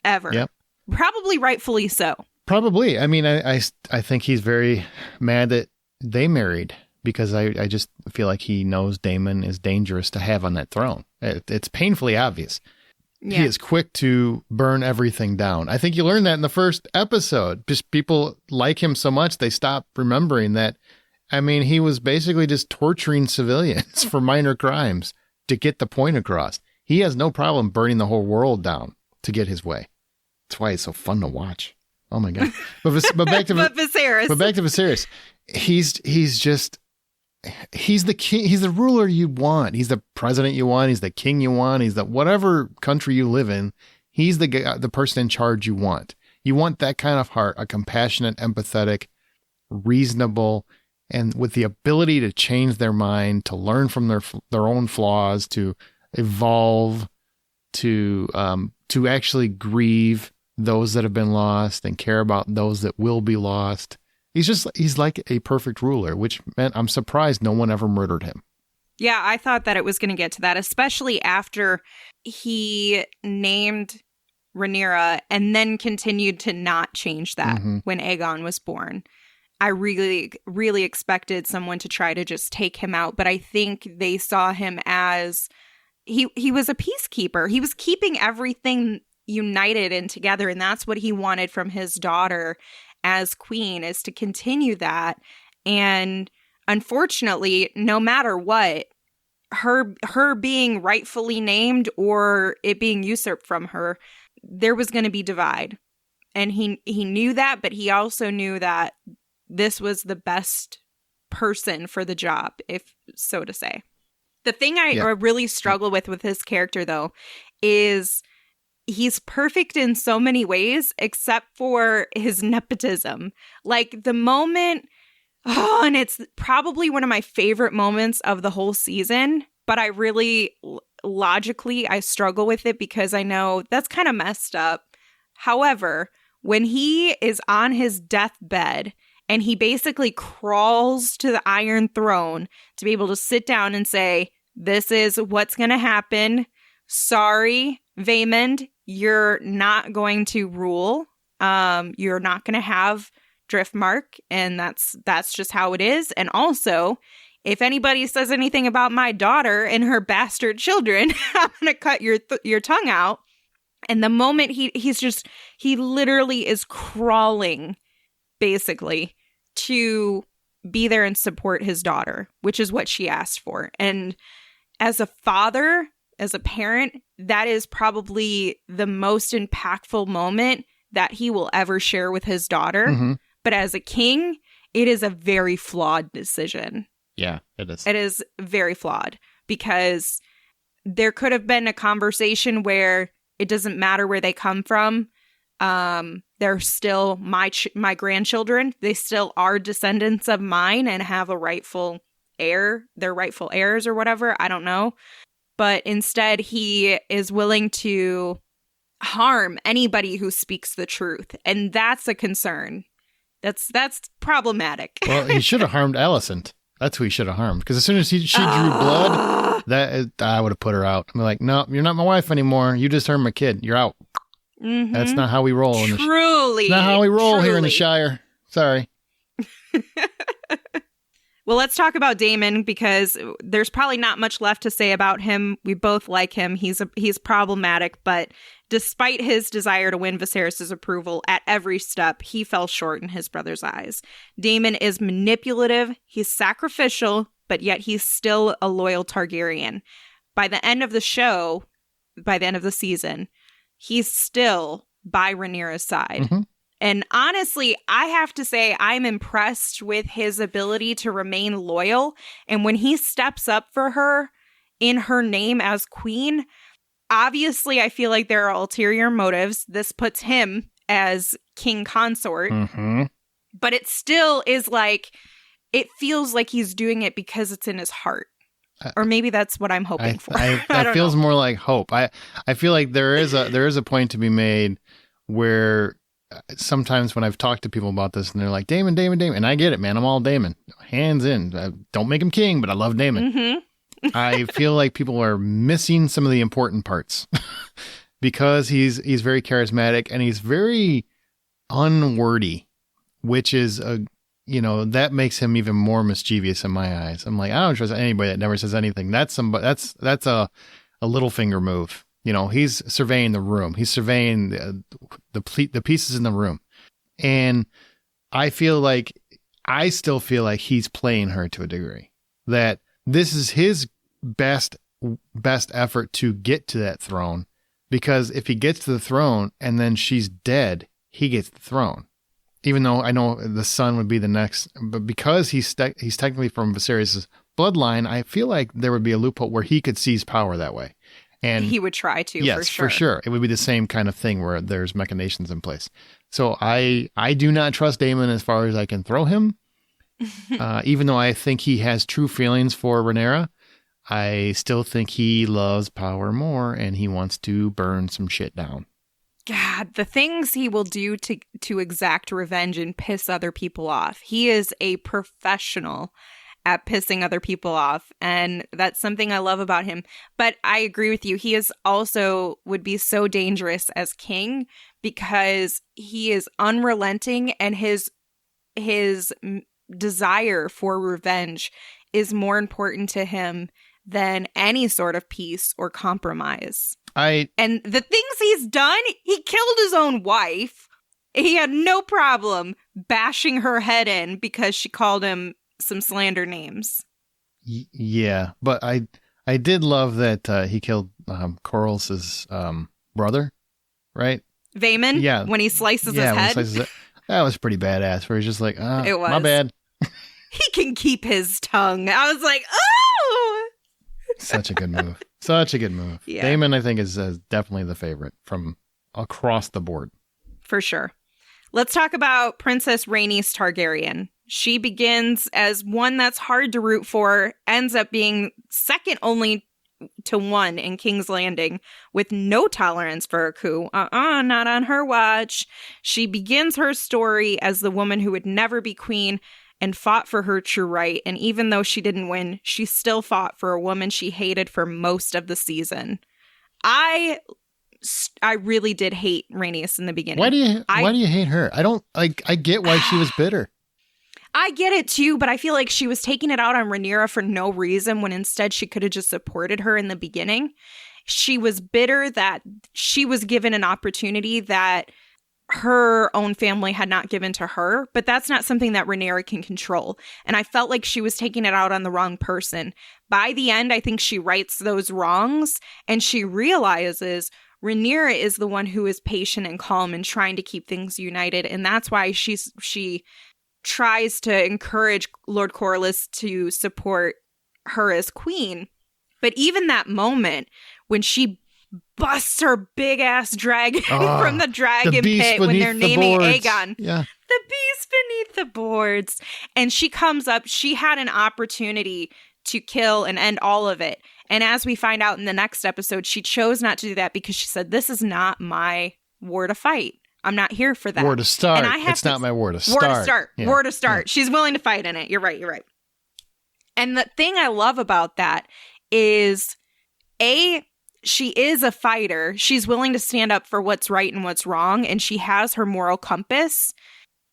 Ever. Yep. Probably rightfully so. Probably. I mean, I think he's very mad that they married because I just feel like he knows Daemon is dangerous to have on that throne. It's painfully obvious. Yeah. He is quick to burn everything down. I think you learned that in the first episode. Just people like him so much, they stop remembering that. I mean, he was basically just torturing civilians for minor crimes to get the point across. He has no problem burning the whole world down to get his way. That's why it's so fun to watch. Oh my God. But back to Viserys. But back to Viserys. He's the king. He's the ruler you want. He's the president you want. He's the king you want. He's the whatever country you live in. He's the person in charge you want. You want that kind of heart, a compassionate, empathetic, reasonable, and with the ability to change their mind, to learn from their own flaws, to evolve, to actually grieve those that have been lost and care about those that will be lost. He's like a perfect ruler, which meant I'm surprised no one ever murdered him. Yeah, I thought that it was going to get to that, especially after he named Rhaenyra and then continued to not change that when Aegon was born. I really, really expected someone to try to just take him out, but I think they saw him as he was a peacekeeper. He was keeping everything united and together, and that's what he wanted from his daughter as queen, is to continue that. And unfortunately, no matter what, her being rightfully named or it being usurped from her, there was going to be divide. And he knew that, but he also knew that this was the best person for the job, if so to say. The thing I really struggle with his character, though, is he's perfect in so many ways, except for his nepotism. Like the moment, and it's probably one of my favorite moments of the whole season, but I really, logically, I struggle with it because I know that's kind of messed up. However, when he is on his deathbed and he basically crawls to the Iron Throne to be able to sit down and say, "This is what's going to happen. Sorry, Vaemond, you're not going to rule. You're not going to have Driftmark, and that's just how it is. And also, if anybody says anything about my daughter and her bastard children, I'm going to cut your tongue out." And the moment he literally is crawling, basically, to be there and support his daughter, which is what she asked for. And as a father, as a parent, that is probably the most impactful moment that he will ever share with his daughter. But as a king, it is a very flawed decision. Yeah, it is. It is very flawed because there could have been a conversation where it doesn't matter where they come from. They're still my grandchildren. They still are descendants of mine and have a rightful heir. They're rightful heirs or whatever. I don't know. But instead, he is willing to harm anybody who speaks the truth. And that's a concern. That's problematic. Well, he should have harmed Alicent. That's who he should have harmed. Because as soon as she drew blood, I would have put her out. I'm like, no, you're not my wife anymore. You just harmed my kid. You're out. That's not how we roll. Truly. Not how we roll here in the Shire. Sorry. Well, let's talk about Daemon, because there's probably not much left to say about him. We both like him. He's problematic, but despite his desire to win Viserys' approval at every step, he fell short in his brother's eyes. Daemon is manipulative, he's sacrificial, but yet he's still a loyal Targaryen. By the end of the show, by the end of the season, he's still by Rhaenyra's side. Mm-hmm. And honestly, I have to say I'm impressed with his ability to remain loyal. And when he steps up for her in her name as queen, obviously I feel like there are ulterior motives. This puts him as king consort. Mm-hmm. But it still is like, it feels like he's doing it because it's in his heart. Or maybe that's what I'm hoping for. That feels more like hope. I feel like there is a point to be made where sometimes when I've talked to people about this and they're like, Daemon, and I get it, man. I'm all Daemon. Hands in. Don't make him king, but I love Daemon. Mm-hmm. I feel like people are missing some of the important parts because he's very charismatic and he's very unwordy, which is that makes him even more mischievous in my eyes. I'm like, I don't trust anybody that never says anything. That's a little finger move. He's surveying the room. He's surveying the pieces in the room. And I still feel like he's playing her to a degree, that this is his best effort to get to that throne, because if he gets to the throne and then she's dead, he gets the throne. Even though I know the son would be the next, but because he's technically from Viserys' bloodline, I feel like there would be a loophole where he could seize power that way. And he would try to, yes, for sure. It would be the same kind of thing where there's machinations in place. So I do not trust Daemon as far as I can throw him. Even though I think he has true feelings for Rhaenyra, I still think he loves power more and he wants to burn some shit down. God, the things he will do to exact revenge and piss other people off. He is a professional at pissing other people off, and that's something I love about him. But I agree with you. He is also would be so dangerous as king because he is unrelenting, and his desire for revenge is more important to him than any sort of peace or compromise. And the things he's done, he killed his own wife. He had no problem bashing her head in because she called him some slander names. Yeah, but I did love that he killed Corlys's brother, right? Vaemon? Yeah. When he slices his head? That was pretty badass, where he's just like, it was. My bad. He can keep his tongue. I was like, oh! Such a good move. Such a good move. Yeah. Daemon, I think, is definitely the favorite from across the board. For sure. Let's talk about Princess Rhaenys Targaryen. She begins as one that's hard to root for, ends up being second only to one in King's Landing with no tolerance for a coup. Not on her watch. She begins her story as the woman who would never be queen and fought for her true right. And even though she didn't win, she still fought for a woman she hated for most of the season. I really did hate Rhaenys in the beginning. Why do you hate her? I get why she was bitter. I get it too, but I feel like she was taking it out on Rhaenyra for no reason when instead she could have just supported her in the beginning. She was bitter that she was given an opportunity that her own family had not given to her, but that's not something that Rhaenyra can control. And I felt like she was taking it out on the wrong person. By the end, I think she rights those wrongs and she realizes Rhaenyra is the one who is patient and calm and trying to keep things united. And that's why she tries to encourage Lord Corlys to support her as queen. But even that moment when she busts her big ass dragon from the dragon pit when they're naming Aegon. Yeah. The beast beneath the boards. And she comes up, she had an opportunity to kill and end all of it. And as we find out in the next episode, she chose not to do that because she said, this is not my war to fight. I'm not here for that. War to start. And it's not my war to start. War to start. Yeah. War to start. Yeah. She's willing to fight in it. You're right. And the thing I love about that is, she is a fighter. She's willing to stand up for what's right and what's wrong. And she has her moral compass.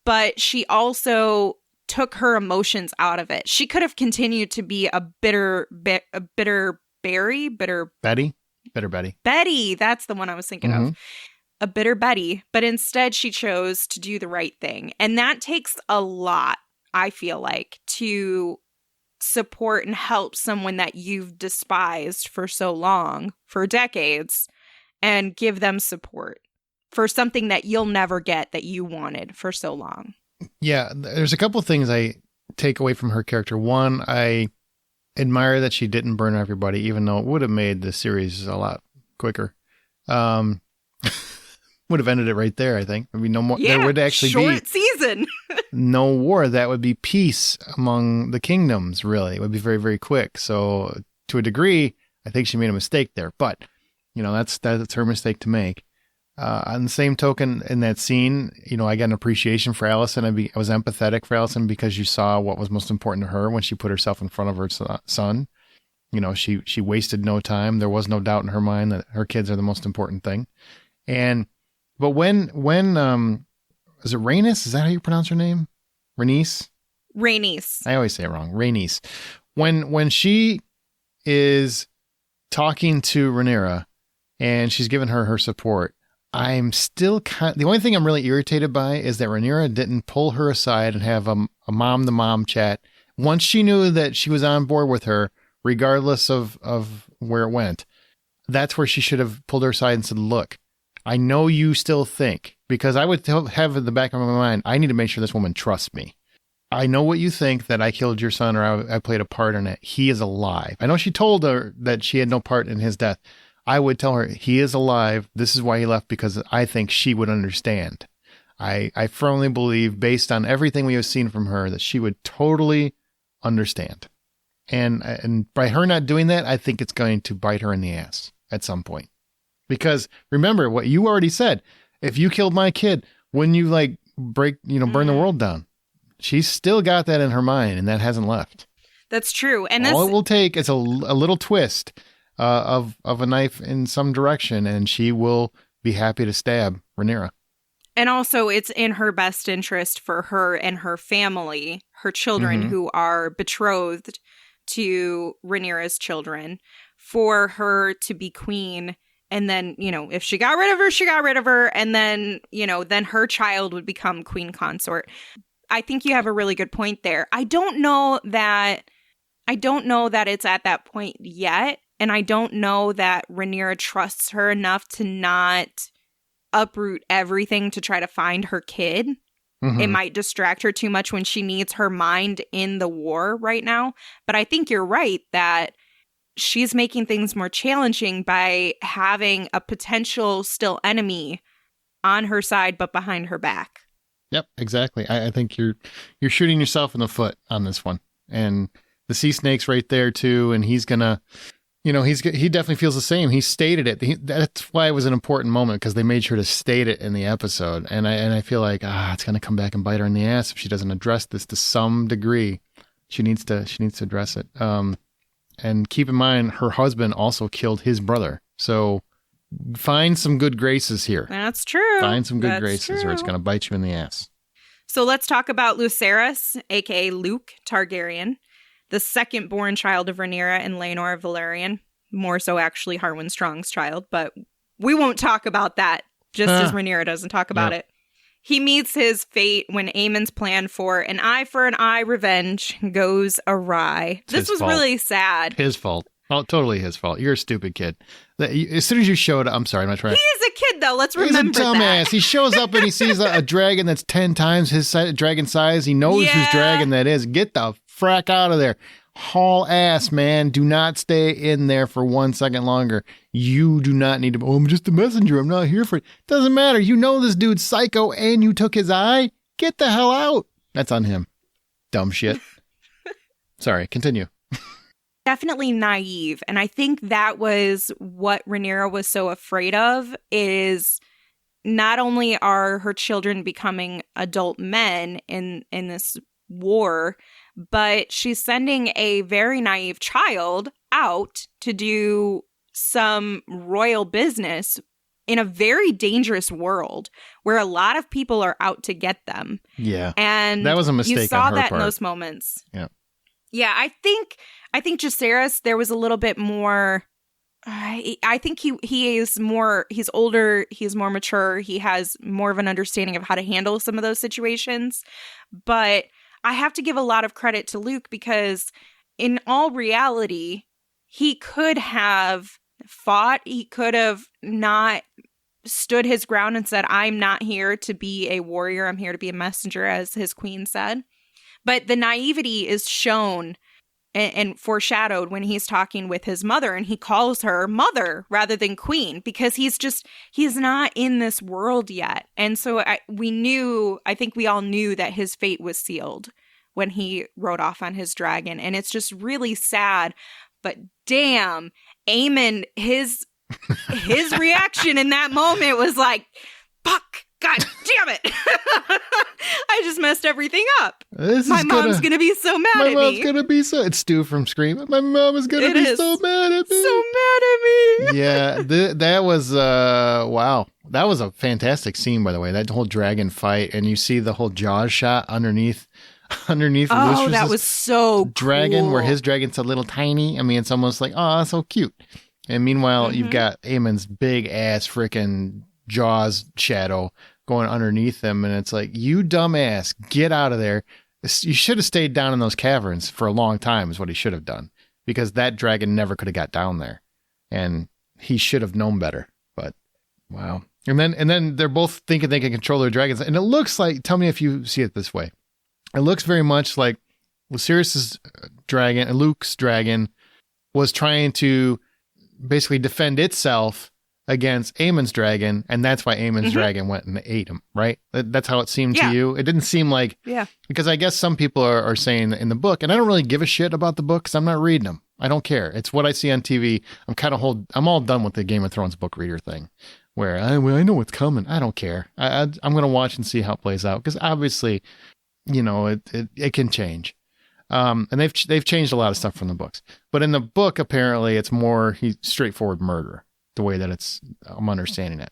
But she also took her emotions out of it. She could have continued to be a bitter Betty. Betty, that's the one I was thinking of. A bitter Betty, but instead she chose to do the right thing. And that takes a lot, I feel like, to support and help someone that you've despised for so long, for decades, and give them support for something that you'll never get that you wanted for so long. Yeah, there's a couple of things I take away from her character. One, I admire that she didn't burn everybody, even though it would have made the series a lot quicker. Would have ended it right there, I think. I mean, no more. Yeah, there would actually short season. No war. That would be peace among the kingdoms, really. It would be very, very quick. So to a degree, I think she made a mistake there. But, that's her mistake to make. On the same token, in that scene, I got an appreciation for Allison. I was empathetic for Allison because you saw what was most important to her when she put herself in front of her son. She wasted no time. There was no doubt in her mind that her kids are the most important thing. But when is it Rhaenys? Is that how you pronounce her name? Rhaenys? I always say it wrong. Rhaenys. When she is talking to Rhaenyra and she's giving her support, I'm still the only thing I'm really irritated by is that Rhaenyra didn't pull her aside and have a mom-to-mom chat. Once she knew that she was on board with her, regardless of where it went, that's where she should have pulled her aside and said, look, I know you still think, because I would have in the back of my mind, I need to make sure this woman trusts me. I know what you think, that I killed your son or I played a part in it. He is alive. I know she told her that she had no part in his death. I would tell her he is alive. This is why he left, because I think she would understand. I firmly believe, based on everything we have seen from her, that she would totally understand. And by her not doing that, I think it's going to bite her in the ass at some point. Because remember what you already said, if you killed my kid, wouldn't you burn the world down? She's still got that in her mind, and that hasn't left. That's true. And all it will take is a little twist of a knife in some direction, and she will be happy to stab Rhaenyra. And also, it's in her best interest for her and her family, her children who are betrothed to Rhaenyra's children, for her to be queen. And then, if she got rid of her, she got rid of her. And then, then her child would become queen consort. I think you have a really good point there. I don't know that it's at that point yet. And I don't know that Rhaenyra trusts her enough to not uproot everything to try to find her kid. It might distract her too much when she needs her mind in the war right now. But I think you're right that she's making things more challenging by having a potential still enemy on her side, but behind her back. Yep, exactly. I think you're shooting yourself in the foot on this one. And the sea snake's right there too. And he's gonna, he definitely feels the same. He stated it. That's why it was an important moment, because they made sure to state it in the episode. And I feel like, it's gonna come back and bite her in the ass if she doesn't address this to some degree. She needs to address it. And keep in mind, her husband also killed his brother. So find some good graces here. That's true. Find some good graces, or it's going to bite you in the ass. So let's talk about Lucerys, a.k.a. Luke Targaryen, the second born child of Rhaenyra and Laenor Velaryon. More so, actually, Harwin Strong's child. But we won't talk about that, just as Rhaenyra doesn't talk about it. He meets his fate when Aemon's plan for an eye revenge goes awry. This was really sad. His fault. Oh, totally his fault. You're a stupid kid. As soon as you showed up, I'm sorry, I'm not trying. He is a kid, though. Let's remember that. He's a dumbass. He shows up and he sees a dragon that's 10 times his dragon size. He knows whose dragon that is. Get the frack out of there. Haul ass, man. Do not stay in there for 1 second longer. You do not need to. I'm just a messenger. I'm not here for it. Doesn't matter. You know this dude's psycho and you took his eye. Get the hell out. That's on him. Dumb shit. Sorry, continue. Definitely naive. And I think that was what Rhaenyra was so afraid of, is not only are her children becoming adult men in this war, but she's sending a very naive child out to do some royal business in a very dangerous world where a lot of people are out to get them. Yeah. And that was a mistake. You saw on her that part. in those moments. Yeah. Yeah, I think Jacaerys, there was a little bit more. I think he's older, he's more mature, he has more of an understanding of how to handle some of those situations. But I have to give a lot of credit to Luke because in all reality, he could have fought, he could have not stood his ground and said, I'm not here to be a warrior, I'm here to be a messenger, as his queen said. But the naivety is shown and foreshadowed when he's talking with his mother, and he calls her mother rather than queen because he's not in this world yet. And so I think we all knew that his fate was sealed when he rode off on his dragon. And it's just really sad. But damn, Aemon, his reaction in that moment was like, fuck, God damn it. I just messed everything up. My mom's going to be so mad at me. My mom's going to be so... It's Stu from Scream. My mom is going to be so mad at me. So mad at me. Yeah, that was... wow. That was a fantastic scene, by the way. That whole dragon fight. And you see the whole Jaws shot underneath oh, that was so dragon, cool. where his dragon's a little tiny. I mean, it's almost like, oh, so cute. And meanwhile, you've got Aemon's big ass freaking Jaws shadow going underneath them, and it's like, you dumbass, get out of there. You should have stayed down in those caverns for a long time is what he should have done, because that dragon never could have got down there, and he should have known better. But wow. And then they're both thinking they can control their dragons, and it looks like, tell me if you see it this way, it looks very much like Sirius's dragon and Luke's dragon was trying to basically defend itself against Aemon's dragon, and that's why Aemon's dragon went and ate him, right? That's how it seemed to you. It didn't seem like... Yeah. Because I guess some people are saying in the book, and I don't really give a shit about the book because I'm not reading them. I don't care. It's what I see on TV. I'm all done with the Game of Thrones book reader thing, where I know what's coming. I don't care. I'm going to watch and see how it plays out, because obviously, it can change. And they've changed a lot of stuff from the books. But in the book, apparently, it's more straightforward murder, the way that I'm understanding it.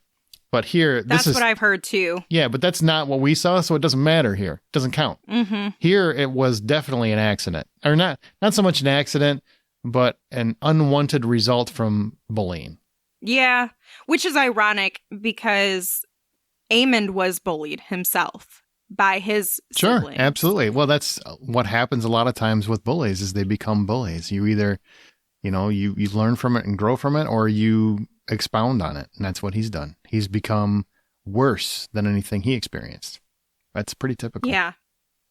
But here, that's what I've heard too. Yeah, but that's not what we saw, so it doesn't matter here. It doesn't count. Mm-hmm. Here, it was definitely an accident. Or not so much an accident, but an unwanted result from bullying. Yeah, which is ironic because Aemon was bullied himself by his siblings. Sure, absolutely. Well, that's what happens a lot of times with bullies, is they become bullies. You either... you learn from it and grow from it, or you expound on it. And that's what he's done. He's become worse than anything he experienced. That's pretty typical. Yeah.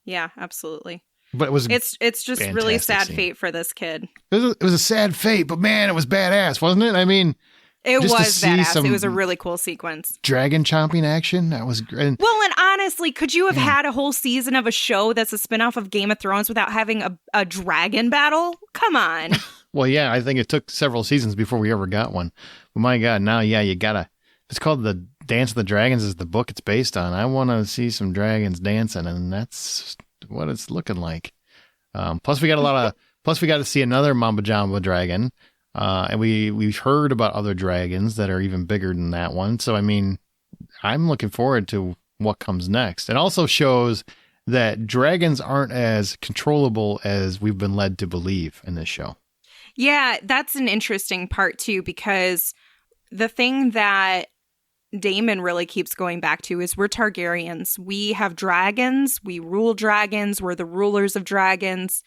Yeah, absolutely. But it's just really sad fate for this kid. It was a sad fate, but man, it was badass, wasn't it? I mean, it was badass. It was a really cool sequence. Dragon chomping action. That was great. Well, and honestly, could you have had a whole season of a show that's a spinoff of Game of Thrones without having a dragon battle? Come on. Well, yeah, I think it took several seasons before we ever got one. But my God, now, yeah, you gotta... It's called The Dance of the Dragons is the book it's based on. I want to see some dragons dancing, and that's what it's looking like. Plus, we got to see another Mamba Jamba dragon. And we've heard about other dragons that are even bigger than that one. So, I mean, I'm looking forward to what comes next. It also shows that dragons aren't as controllable as we've been led to believe in this show. Yeah, that's an interesting part, too, because the thing that Daemon really keeps going back to is we're Targaryens. We have dragons. We rule dragons. We're the rulers of dragons.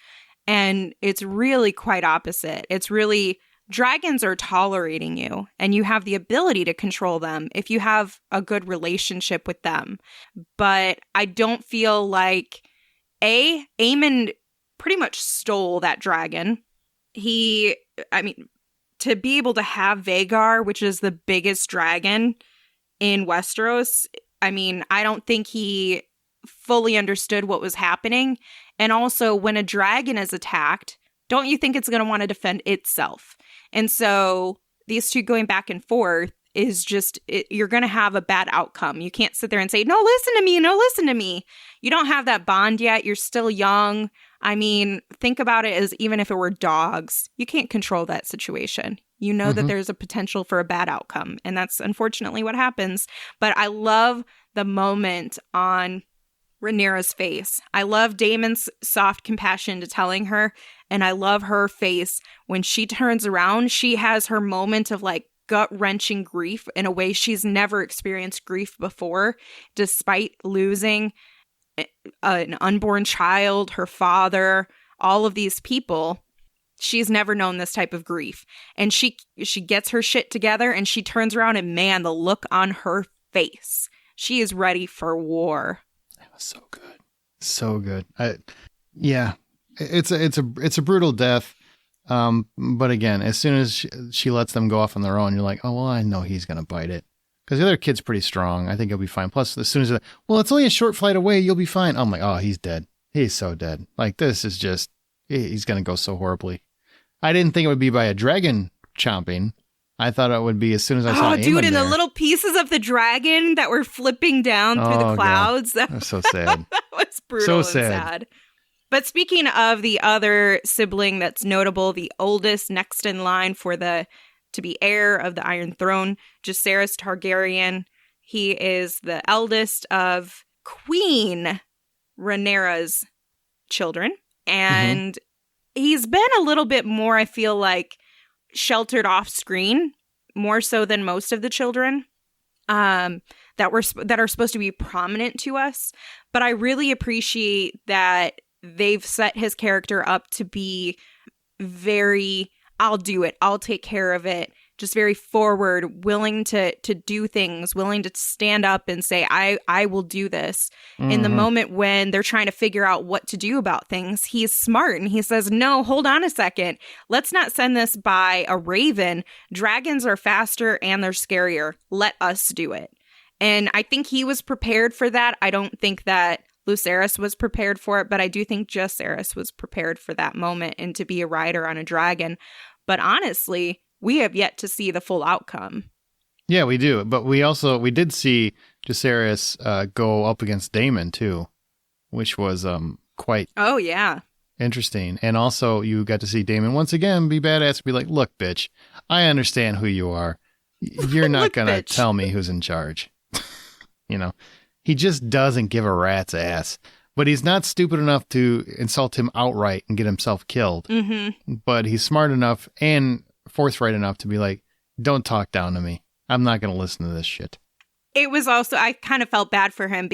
And it's really quite opposite. It's really... dragons are tolerating you, and you have the ability to control them if you have a good relationship with them. But I don't feel like... Aemon pretty much stole that dragon. To be able to have Vhagar, which is the biggest dragon in Westeros, I don't think he fully understood what was happening. And also, when a dragon is attacked, don't you think it's going to want to defend itself? And so these two going back and forth is just, you're going to have a bad outcome. You can't sit there and say, no, listen to me. You don't have that bond yet. You're still young. I mean, think about it as even if it were dogs, you can't control that situation. You know that there's a potential for a bad outcome, and that's unfortunately what happens. But I love the moment on Rhaenyra's face. I love Daemon's soft compassion to telling her, and I love her face when she turns around. She has her moment of like gut-wrenching grief in a way she's never experienced grief before, despite losing an unborn child, her father, all of these people. She's never known this type of grief. And she gets her shit together and she turns around and man, the look on her face. She is ready for war. That was so good. So good. Yeah. It's a brutal death. But again, as soon as she lets them go off on their own, you're like, oh, well, I know he's going to bite it. Because the other kid's pretty strong. I think he'll be fine. Plus, as soon as, well, it's only a short flight away. You'll be fine. I'm like, oh, he's dead. He's so dead. Like, this is just, he's going to go so horribly. I didn't think it would be by a dragon chomping. I thought it would be as soon as I saw Aemon dude, and there. the little pieces of the dragon that were flipping down through the clouds. God. That was so sad. That was brutal so and sad. But speaking of the other sibling that's notable, the oldest next in line to be heir of the Iron Throne, Jacaerys Targaryen. He is the eldest of Queen Rhaenyra's children. And he's been a little bit more, I feel like, sheltered off screen, more so than most of the children that are supposed to be prominent to us. But I really appreciate that they've set his character up to be very, I'll do it, I'll take care of it, just very forward, willing to do things, willing to stand up and say, I will do this. In the moment when they're trying to figure out what to do about things, he's smart and he says, no, hold on a second. Let's not send this by a raven. Dragons are faster and they're scarier. Let us do it. And I think he was prepared for that. I don't think that Lucerys was prepared for it, but I do think Jacaerys was prepared for that moment and to be a rider on a dragon. But honestly, we have yet to see the full outcome. Yeah, we do. But we did see Jacaerys go up against Daemon too, which was quite interesting. And also you got to see Daemon once again be badass and be like, look, bitch, I understand who you are. You're not going to tell me who's in charge. You know, he just doesn't give a rat's ass. But he's not stupid enough to insult him outright and get himself killed. But he's smart enough and forthright enough to be like, don't talk down to me. I'm not going to listen to this shit. It was also, I kind of felt bad for him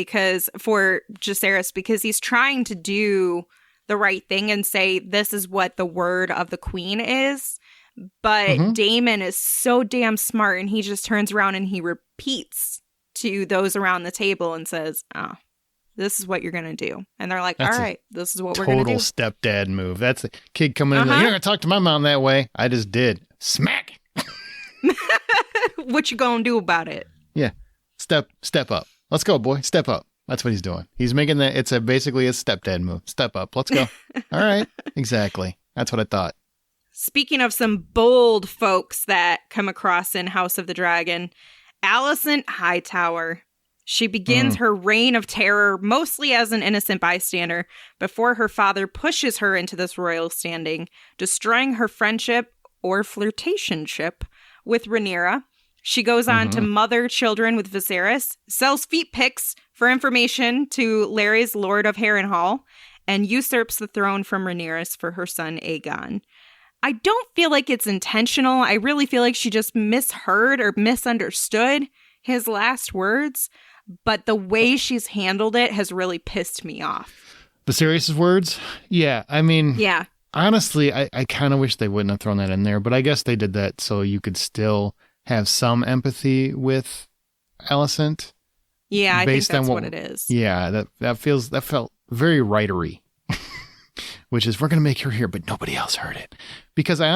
for Jacaerys, because he's trying to do the right thing and say, this is what the word of the queen is. But Daemon is so damn smart and he just turns around and he repeats to those around the table and says, oh, this is what you're going to do. And they're like, all right, this is what we're going to do. Total stepdad move. That's a kid coming in like, you're not going to talk to my mom that way. I just did. Smack. What you going to do about it? Yeah. Step up. Let's go, boy. Step up. That's what he's doing. He's making that. It's basically a stepdad move. Step up. Let's go. All right. Exactly. That's what I thought. Speaking of some bold folks that come across in House of the Dragon, Alicent Hightower. She begins her reign of terror mostly as an innocent bystander before her father pushes her into this royal standing, destroying her friendship or flirtationship with Rhaenyra. She goes on to mother children with Viserys, sells feet pics for information to Larys, Lord of Harrenhal, and usurps the throne from Rhaenyra for her son Aegon. I don't feel like it's intentional. I really feel like she just misheard or misunderstood his last words, but the way she's handled it has really pissed me off. Viserys' words? Yeah, I mean... Yeah. Honestly, I kind of wish they wouldn't have thrown that in there, but I guess they did that so you could still have some empathy with Alicent. Yeah, I think that's what it is. Yeah, that felt very writery. Which is, we're going to make her hear, but nobody else heard it. Because I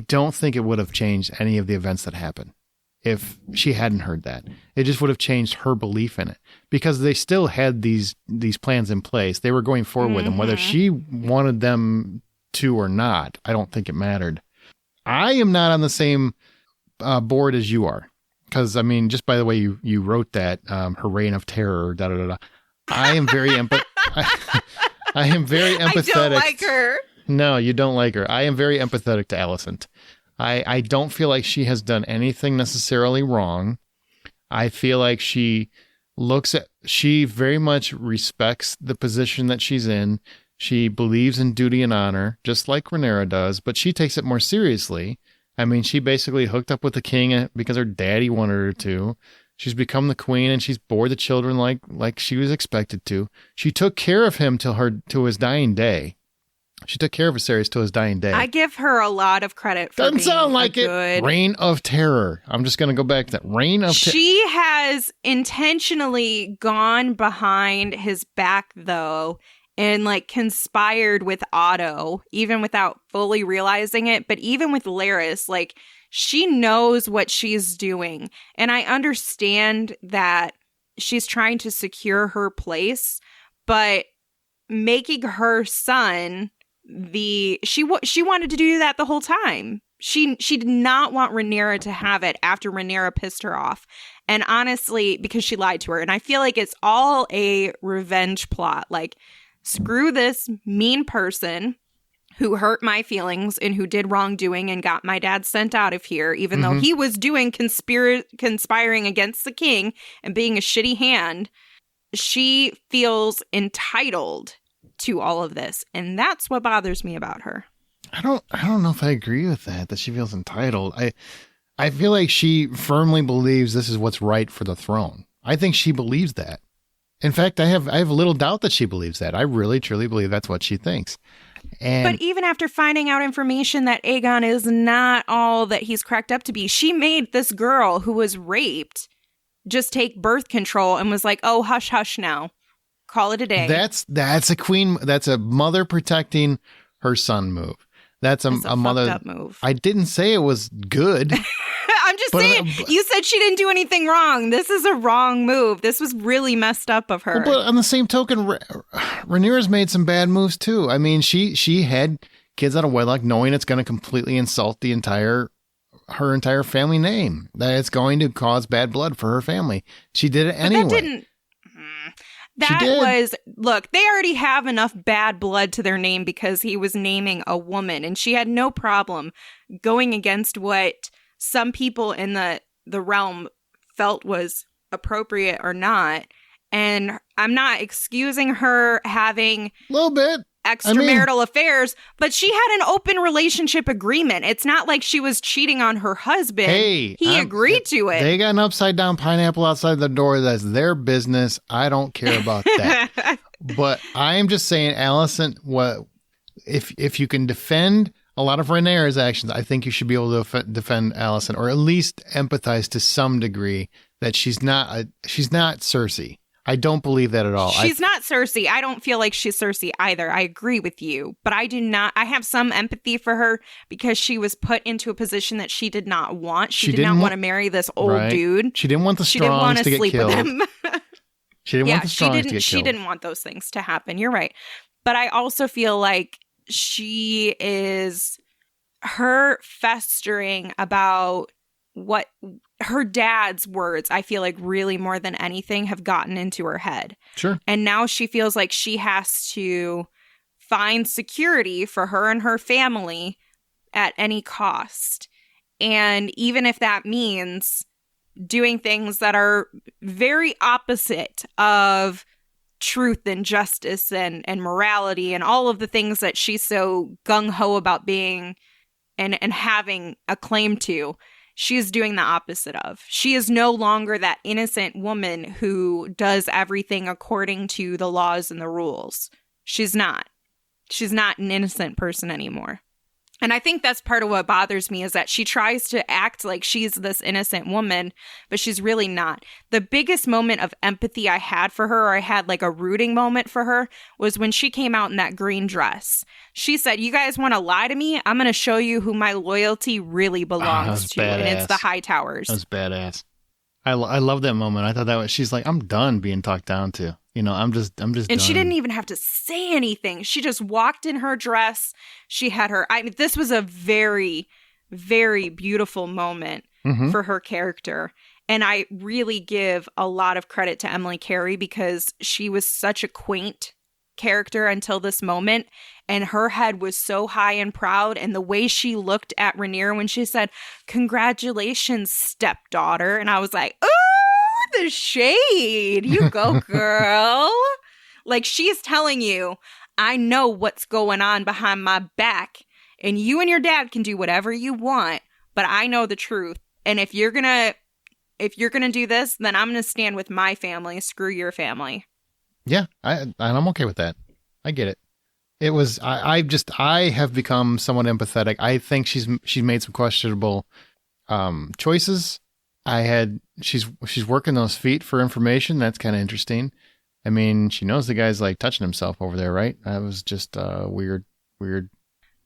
don't think it would have changed any of the events that happened if she hadn't heard that. It just would have changed her belief in it. Because they still had these plans in place. They were going forward with them. Whether she wanted them to or not, I don't think it mattered. I am not on the same board as you are. Because, I mean, just by the way you wrote that, her reign of terror, da-da-da-da. I am very I am very empathetic. I don't like her. No, you don't like her. I am very empathetic to Alicent. I don't feel like she has done anything necessarily wrong. I feel like she very much respects the position that she's in. She believes in duty and honor, just like Rhaenyra does, but she takes it more seriously. I mean, she basically hooked up with the king because her daddy wanted her to. She's become the queen, and she's bore the children like she was expected to. She took care of him till his dying day. She took care of Viserys till his dying day. I give her a lot of credit for Doesn't being sound like a it. good... Reign of Terror. I'm just going to go back to that. Reign of Terror. She has intentionally gone behind his back, though, and like conspired with Otto, even without fully realizing it. But even with Larys, like, she knows what she's doing. And I understand that she's trying to secure her place, but making her son she wanted to do that the whole time. She did not want Rhaenyra to have it after Rhaenyra pissed her off. And honestly, because she lied to her. And I feel like it's all a revenge plot. Like, screw this mean person who hurt my feelings and who did wrongdoing and got my dad sent out of here, even though he was doing conspiring against the king and being a shitty hand. She feels entitled to all of this, and that's what bothers me about her. I don't know if I agree with that she feels entitled. I feel like she firmly believes this is what's right for the throne. I think she believes that. In fact, I have little doubt that she believes that. I really truly believe that's what she thinks. But even after finding out information that Aegon is not all that he's cracked up to be, she made this girl who was raped just take birth control and was like, "Oh, hush, hush now. Call it a day." That's a queen. That's a mother protecting her son move. That's a mother fucked up move. I didn't say it was good. I'm just saying. You said she didn't do anything wrong. This is a wrong move. This was really messed up of her. Well, but on the same token, Rhaenyra's made some bad moves too. I mean, she had kids out of wedlock, knowing it's going to completely insult her entire family name. That it's going to cause bad blood for her family. She did it anyway. That didn't. Look, they already have enough bad blood to their name because he was naming a woman, and she had no problem going against what some people in the realm felt was appropriate or not. And I'm not excusing her having a little bit extramarital affairs, but she had an open relationship agreement. It's not like she was cheating on her husband. He agreed to it. They got an upside down pineapple outside the door. That's their business. I don't care about that. But I am just saying, Alicent, if you can defend a lot of Rhaenyra's actions, I think you should be able to defend Alicent, or at least empathize to some degree that she's not Cersei. I don't believe that at all. She's not Cersei. I don't feel like she's Cersei either. I agree with you. But I do not. I have some empathy for her because she was put into a position that she did not want. She did not want to marry this old dude. She didn't want the Strongs to get killed. With him. She didn't want the Strongs to get killed. She didn't want those things to happen. You're right. But I also feel like her festering about what her dad's words, I feel like really more than anything have gotten into her head. Sure. And now she feels like she has to find security for her and her family at any cost. And even if that means doing things that are very opposite of truth and justice and morality and all of the things that she's so gung-ho about being and having a claim to, she is doing the opposite of. She is no longer that innocent woman who does everything according to the laws and the rules. She's not. She's not an innocent person anymore. And I think that's part of what bothers me, is that she tries to act like she's this innocent woman, but she's really not. The biggest moment of empathy I had for her, or I had like a rooting moment for her, was when she came out in that green dress. She said, "You guys want to lie to me? I'm going to show you who my loyalty really belongs to." Badass. And it's the Hightowers. That was badass. I love that moment. I thought she's like, I'm done being talked down to. You know, I'm just and done. She didn't even have to say anything. She just walked in her dress. She had her, this was a very, very beautiful moment for her character. And I really give a lot of credit to Emily Carey because she was such a quaint character until this moment, and her head was so high and proud, and the way she looked at Rhaenyra when she said, "Congratulations, stepdaughter," and I was like, "Ooh, the shade. You go, girl." Like, she's telling you, I know what's going on behind my back, and you and your dad can do whatever you want, but I know the truth. And if you're gonna do this, then I'm gonna stand with my family. Screw your family. Yeah, I'm okay with that. I get it. It was I have become somewhat empathetic. I think she's made some questionable choices. She's working those feet for information. That's kind of interesting. I mean, she knows the guy's like touching himself over there, right? That was just a weird.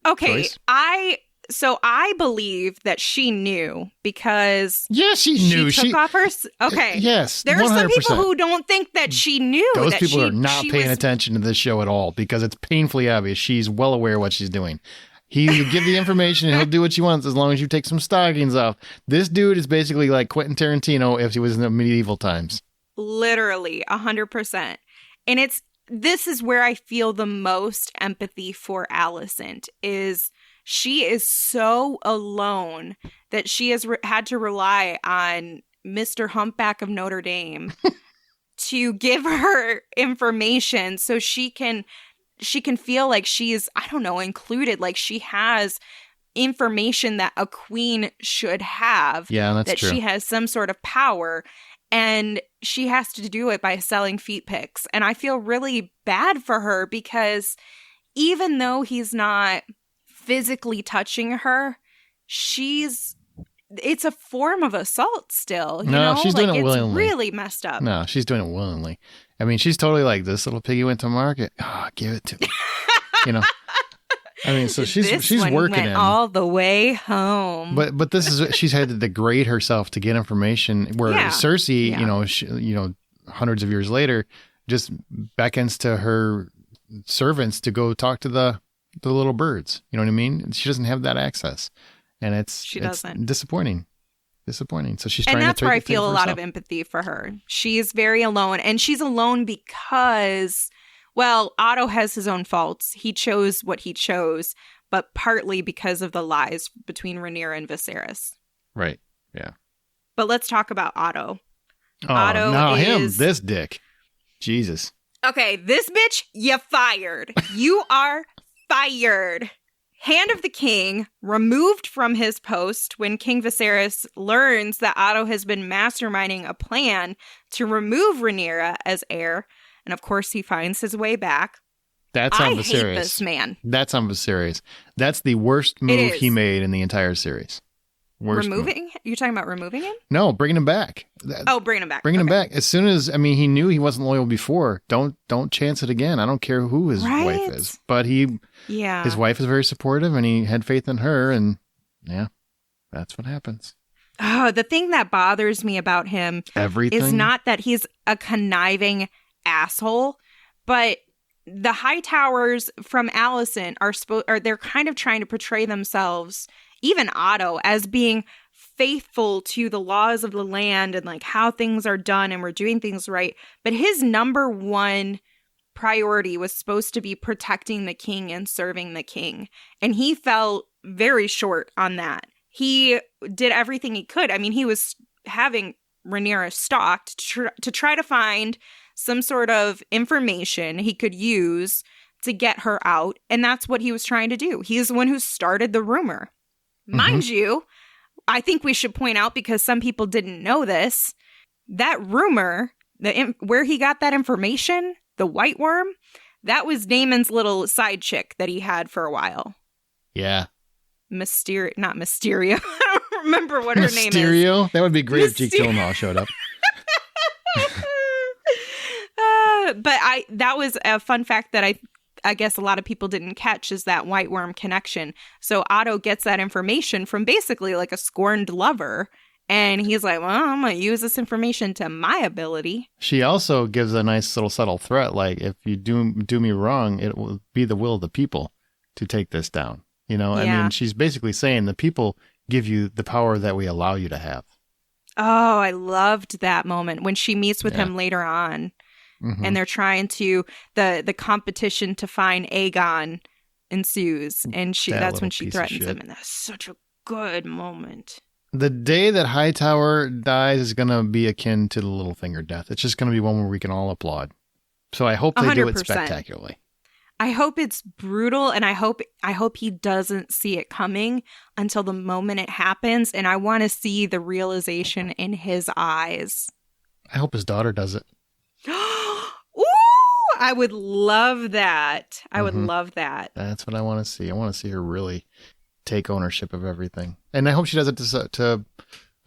Okay, choice. I believe that she knew because she knew. She took off her. Okay, yes, there 100%. are some people who don't think that she knew. Those that people are not paying attention to this show at all because it's painfully obvious she's well aware of what she's doing. He'll give the information and he'll do what she wants as long as you take some stockings off. This dude is basically like Quentin Tarantino if he was in the medieval times. Literally 100%. And this is where I feel the most empathy for Alicent is she is so alone that she has had to rely on Mr. Humpback of Notre Dame to give her information so she can feel like she's, I don't know, included, like she has information that a queen should have. Yeah, that's true. That she has some sort of power. And she has to do it by selling feet pics. And I feel really bad for her because even though he's not physically touching her, it's a form of assault still. You know? She's doing it willingly. It's really messed up. No, she's doing it willingly. I mean, she's totally like, this little piggy went to market. Give it to me. I mean, so she's working went in all the way home. But this is she's had to degrade herself to get information. Where Cersei, hundreds of years later, just beckons to her servants to go talk to the little birds. You know what I mean? She doesn't have that access, and it's disappointing. Disappointing. So she's trying to. And that's where I feel a lot of empathy for her. She's very alone, and she's alone because. Well, Otto has his own faults. He chose what he chose, but partly because of the lies between Rhaenyra and Viserys. Right. Yeah. But let's talk about Otto. Oh, Otto no, is... this dick. Jesus. Okay, this bitch, you fired. You are fired. Hand of the King, removed from his post when King Viserys learns that Otto has been masterminding a plan to remove Rhaenyra as heir. And of course, he finds his way back. That's on Viserys. I hate this man. That's on Viserys. That's the worst move he made in the entire series. Removing? You're talking about removing him? No, bringing him back. Bringing him back. Bringing him back. As soon as, he knew he wasn't loyal before. Don't chance it again. I don't care who his wife is. But his wife is very supportive and he had faith in her. And yeah, that's what happens. Oh, the thing that bothers me about him is not that he's a conniving asshole, but the Hightowers from Alicent they're kind of trying to portray themselves, even Otto, as being faithful to the laws of the land and like how things are done and we're doing things right. But his number one priority was supposed to be protecting the king and serving the king. And he fell very short on that. He did everything he could. I mean, he was having Rhaenyra stalked to try to find some sort of information he could use to get her out. And that's what he was trying to do. He is the one who started the rumor. Mm-hmm. Mind you, I think we should point out, because some people didn't know this, that rumor, where he got that information, the White Worm, that was Daemon's little side chick that he had for a while. Yeah. Not Mysterio. I don't remember what her name is. Mysterio? That would be great if Jake Gyllenhaal showed up. But that was a fun fact that I guess a lot of people didn't catch, is that White Worm connection. So Otto gets that information from basically like a scorned lover. And he's like, well, I'm going to use this information to my ability. She also gives a nice little subtle threat. Like, if you do me wrong, it will be the will of the people to take this down. You know, yeah. I mean, she's basically saying the people give you the power that we allow you to have. Oh, I loved that moment when she meets with him later on. Mhm. And they're trying to, the competition to find Aegon ensues. And That that's when little she piece of threatens shit. him. And that's such a good moment. The day that Hightower dies is going to be akin to the Littlefinger death. It's just going to be one where we can all applaud. So I hope they do it 100%. spectacularly. I hope it's brutal, and I hope he doesn't see it coming until the moment it happens, and I want to see the realization in his eyes. I hope his daughter does it. Ooh, I would love that. I would love that. That's what I want to see. I want to see her really take ownership of everything. And I hope she does it to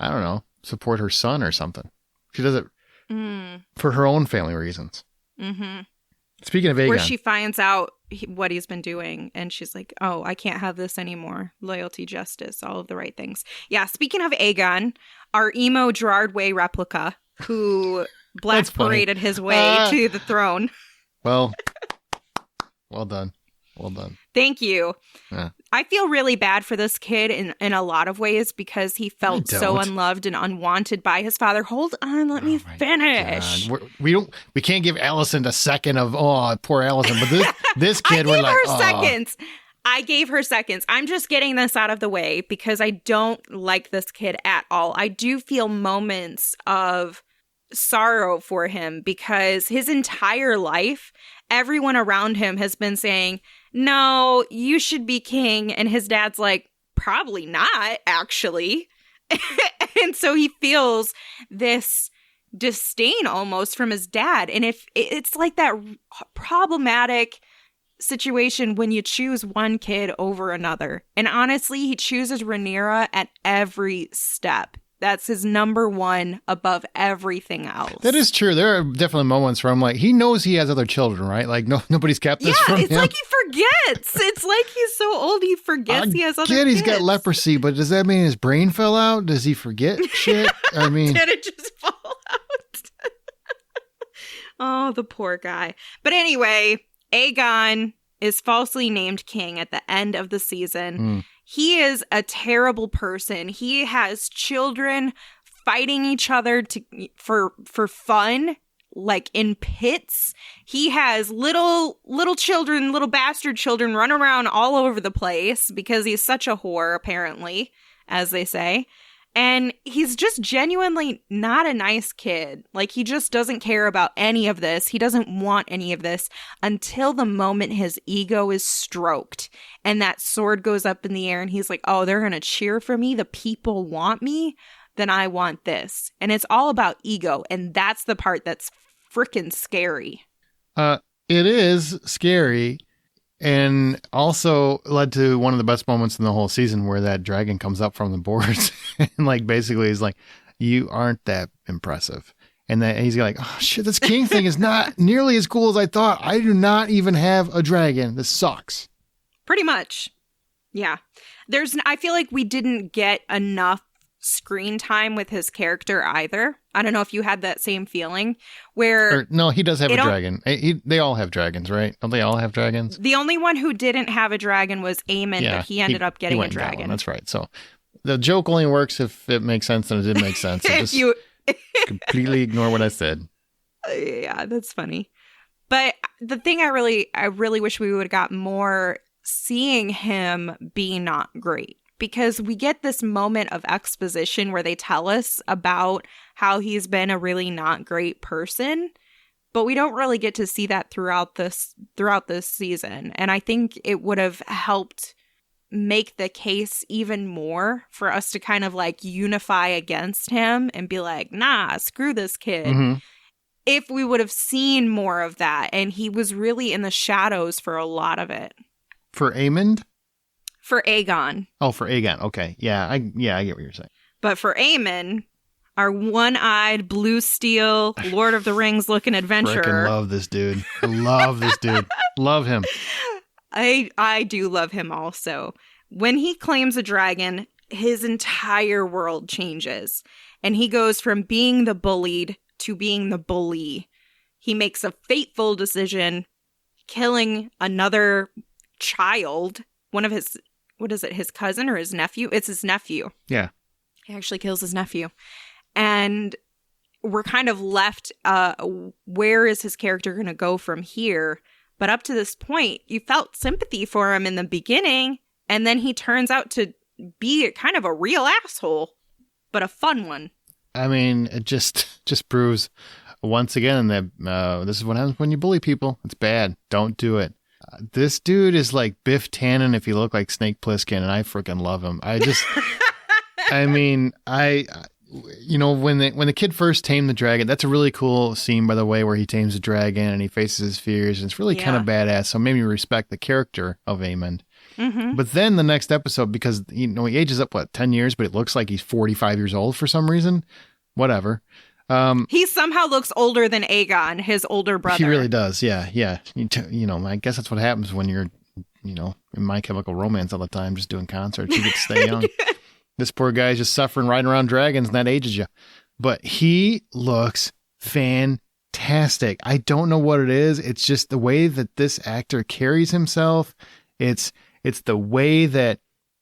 I don't know, support her son or something. She does it for her own family reasons. Mm-hmm. Speaking of Aegon. Where she finds out what he's been doing, and she's like, oh, I can't have this anymore. Loyalty, justice, all of the right things. Yeah, speaking of Aegon, our emo Gerard Way replica, who black paraded his way to the throne. Well done. Well done. Thank you. Yeah. I feel really bad for this kid in a lot of ways because he felt so unloved and unwanted by his father. Hold on, let me finish. We can't give Alicent a second of, oh, poor Alicent, but this kid, we're like, oh. Seconds. I gave her seconds. I'm just getting this out of the way because I don't like this kid at all. I do feel moments of sorrow for him because his entire life, everyone around him has been saying, no, you should be king. And his dad's like, probably not, actually. And so he feels this disdain almost from his dad. And if it's like that problematic situation when you choose one kid over another. And honestly, he chooses Rhaenyra at every step. That's his number one above everything else. That is true. There are definitely moments where I'm like, he knows he has other children, right? Like, nobody's kept this from him. Yeah, it's like he forgets. It's like he's so old he forgets he has other kids. He's got leprosy, but does that mean his brain fell out? Does he forget shit? I mean... Did it just fall out? Oh, the poor guy. But anyway, Aegon is falsely named king at the end of the season. He is a terrible person. He has children fighting each other for fun, like in pits. He has little children, little bastard children run around all over the place because he's such a whore, apparently, as they say. And he's just genuinely not a nice kid. Like, he just doesn't care about any of this. He doesn't want any of this until the moment his ego is stroked and that sword goes up in the air and he's like, oh, they're going to cheer for me. The people want me. Then I want this. And it's all about ego. And that's the part that's freaking scary. It is scary. And also led to one of the best moments in the whole season where that dragon comes up from the boards and like basically is like, you aren't that impressive. And then he's like, oh shit, this king thing is not nearly as cool as I thought. I do not even have a dragon. This sucks. Pretty much. Yeah. I feel like we didn't get enough screen time with his character either. I don't know if you had that same feeling where... No, he does have a dragon. They all have dragons, right? Don't they all have dragons? The only one who didn't have a dragon was Aemon, but he ended up getting a dragon. Down. That's right. So the joke only works if it makes sense, and it did make sense. So just completely ignore what I said. Yeah, that's funny. But the thing I really wish we would have got more seeing him be not great. Because we get this moment of exposition where they tell us about how he's been a really not great person, but we don't really get to see that throughout this season. And I think it would have helped make the case even more for us to kind of like unify against him and be like, nah, screw this kid. If we would have seen more of that. And he was really in the shadows for a lot of it. For Aemond? For Aegon. Oh, for Aegon. Okay. Yeah, I get what you're saying. But for Aemon, our one-eyed, blue steel, Lord of the Rings looking adventurer. Frickin' love this dude. I love this dude. Love him. I do love him also. When he claims a dragon, his entire world changes. And he goes from being the bullied to being the bully. He makes a fateful decision, killing another child, one of his... What is it, his cousin or his nephew? It's his nephew. Yeah. He actually kills his nephew. And we're kind of left, where is his character going to go from here? But up to this point, you felt sympathy for him in the beginning, and then he turns out to be kind of a real asshole, but a fun one. I mean, it just proves once again that this is what happens when you bully people. It's bad. Don't do it. This dude is like Biff Tannen if he looked like Snake Plissken, and I freaking love him. I mean, when the kid first tamed the dragon, that's a really cool scene, by the way, where he tames the dragon and he faces his fears, and it's really kind of badass. So it made me respect the character of Aemond. Mm-hmm. But then the next episode, because he ages up 10 years, but it looks like he's 45 years old for some reason. Whatever. He somehow looks older than Aegon, his older brother. He really does. Yeah. I guess that's what happens when you're, in My Chemical Romance all the time, just doing concerts. You get to stay young. This poor guy's just suffering riding around dragons, and that ages you. But he looks fantastic. I don't know what it is. It's just the way that this actor carries himself. It's the way that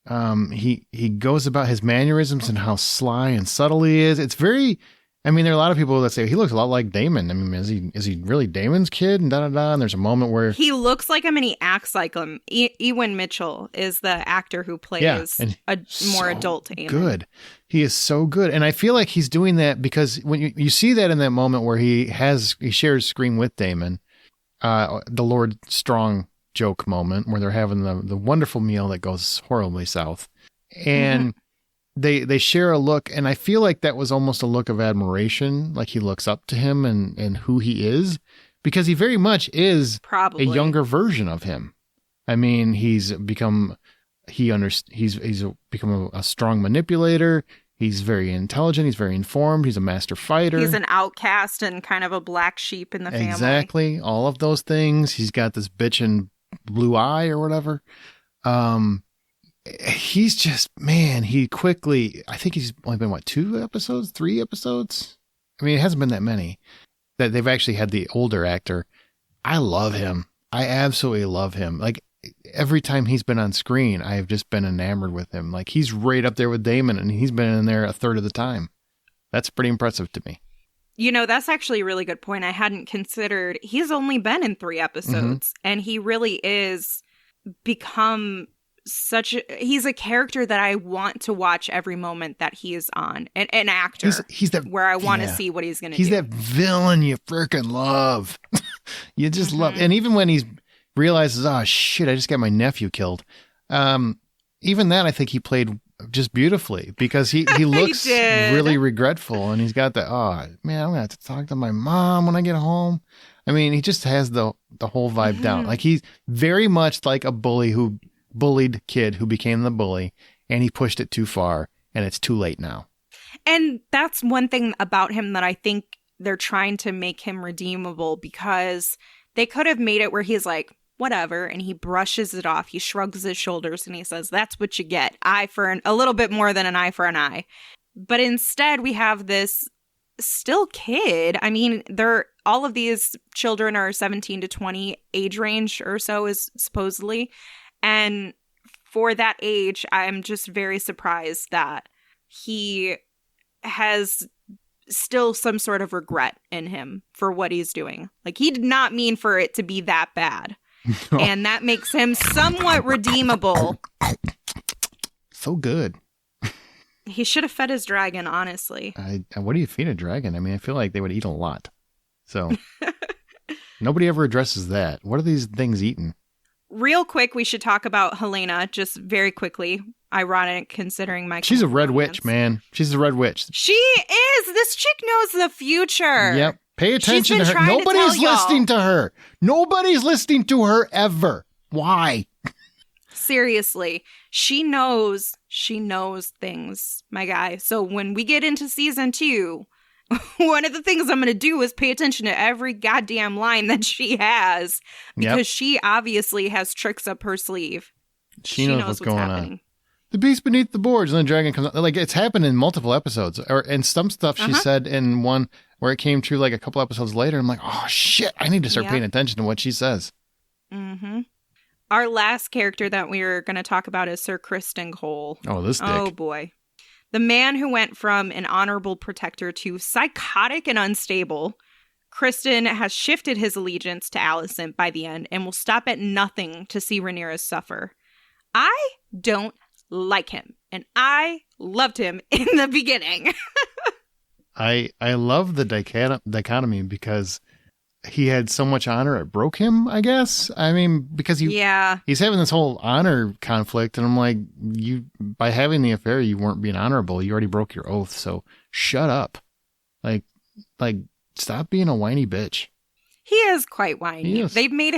he goes about his mannerisms and how sly and subtle he is. It's very... I mean, there are a lot of people that say he looks a lot like Daemon. I mean, is he really Daemon's kid? And And there's a moment where he looks like him and he acts like him. Ewan Mitchell is the actor who plays a more adult Daemon. Good. He is so good, and I feel like he's doing that because when you see that in that moment where he shares screen with Daemon, the Lord Strong joke moment where they're having the wonderful meal that goes horribly south, and. They share a look, and I feel like that was almost a look of admiration, like he looks up to him and who he is, because he very much is probably a younger version of him. I mean, he's become a strong manipulator. He's very intelligent. He's very informed. He's a master fighter. He's an outcast and kind of a black sheep in the family. Exactly, all of those things. He's got this bitchin' blue eye or whatever. He's just, man, I think he's only been, 3 episodes? I mean, it hasn't been that many that they've actually had the older actor. I love him. I absolutely love him. Like, every time he's been on screen, I have just been enamored with him. Like, he's right up there with Daemon, and he's been in there a third of the time. That's pretty impressive to me. That's actually a really good point. I hadn't considered, he's only been in 3 episodes, and he really is become... he's a character that I want to watch every moment that he is on. An actor he's that, where I want to see what he's going to do. He's that villain you freaking love. You just love. And even when he realizes, oh shit, I just got my nephew killed. Even that, I think he played just beautifully because he looks really regretful, and he's got the, oh man, I'm going to have to talk to my mom when I get home. I mean, he just has the whole vibe down. Like, he's very much like a bullied kid who became the bully, and he pushed it too far, and it's too late now. And that's one thing about him that I think they're trying to make him redeemable, because they could have made it where he's like, whatever, and he brushes it off. He shrugs his shoulders and he says, that's what you get. A little bit more than an eye for an eye. But instead, we have this still kid. I mean, all of these children are 17 to 20 age range or so is supposedly. And for that age, I'm just very surprised that he has still some sort of regret in him for what he's doing. Like, he did not mean for it to be that bad. No. And that makes him somewhat redeemable. So good. He should have fed his dragon, honestly. What do you feed a dragon? I mean, I feel like they would eat a lot. So nobody ever addresses that. What are these things eating? Real quick, we should talk about Helena, just very quickly. Ironic, considering my... She's a red witch, man. She's a red witch. She is! This chick knows the future. Yep. Pay attention to her. Nobody's listening to her. Nobody's listening to her ever. Why? Seriously. She knows things, my guy. So when we get into season 2... one of the things I'm going to do is pay attention to every goddamn line that she has, because she obviously has tricks up her sleeve. She knows what's going on. The beast beneath the boards, and then the dragon comes out. Like, it's happened in multiple episodes, and some stuff she said in one where it came true like a couple episodes later. I'm like, oh shit, I need to start paying attention to what she says. Mm-hmm. Our last character that we're going to talk about is Sir Criston Cole. Oh, this dick. Oh boy. The man who went from an honorable protector to psychotic and unstable. Criston has shifted his allegiance to Alicent by the end and will stop at nothing to see Rhaenyra suffer. I don't like him, and I loved him in the beginning. I love the dichotomy because he had so much honor it broke him, I guess. I mean, because he's having this whole honor conflict, and I'm like, by having the affair, you weren't being honorable. You already broke your oath, so shut up. Like stop being a whiny bitch. He is quite whiny. They've made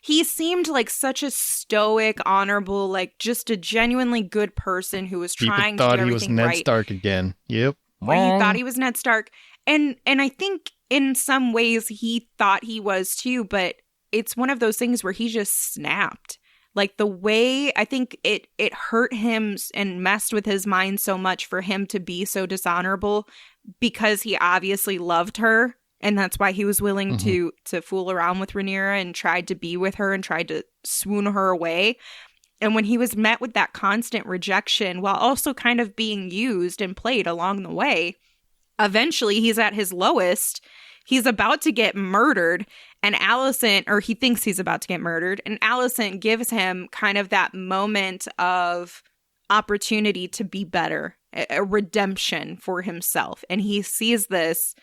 he seemed like such a stoic, honorable, like just a genuinely good person who was trying to do everything right. People thought he was Ned Stark again. Yep. Wrong. He thought he was Ned Stark. And I think in some ways he thought he was too, but it's one of those things where he just snapped. Like the way, I think it hurt him and messed with his mind so much for him to be so dishonorable because he obviously loved her. And that's why he was willing to fool around with Rhaenyra and tried to be with her and tried to swoon her away. And when he was met with that constant rejection while also kind of being used and played along the way, eventually he's at his lowest. He's about to get murdered, and Alicent, or he thinks he's about to get murdered, and Alicent gives him kind of that moment of opportunity to be better, a redemption for himself. And he sees this,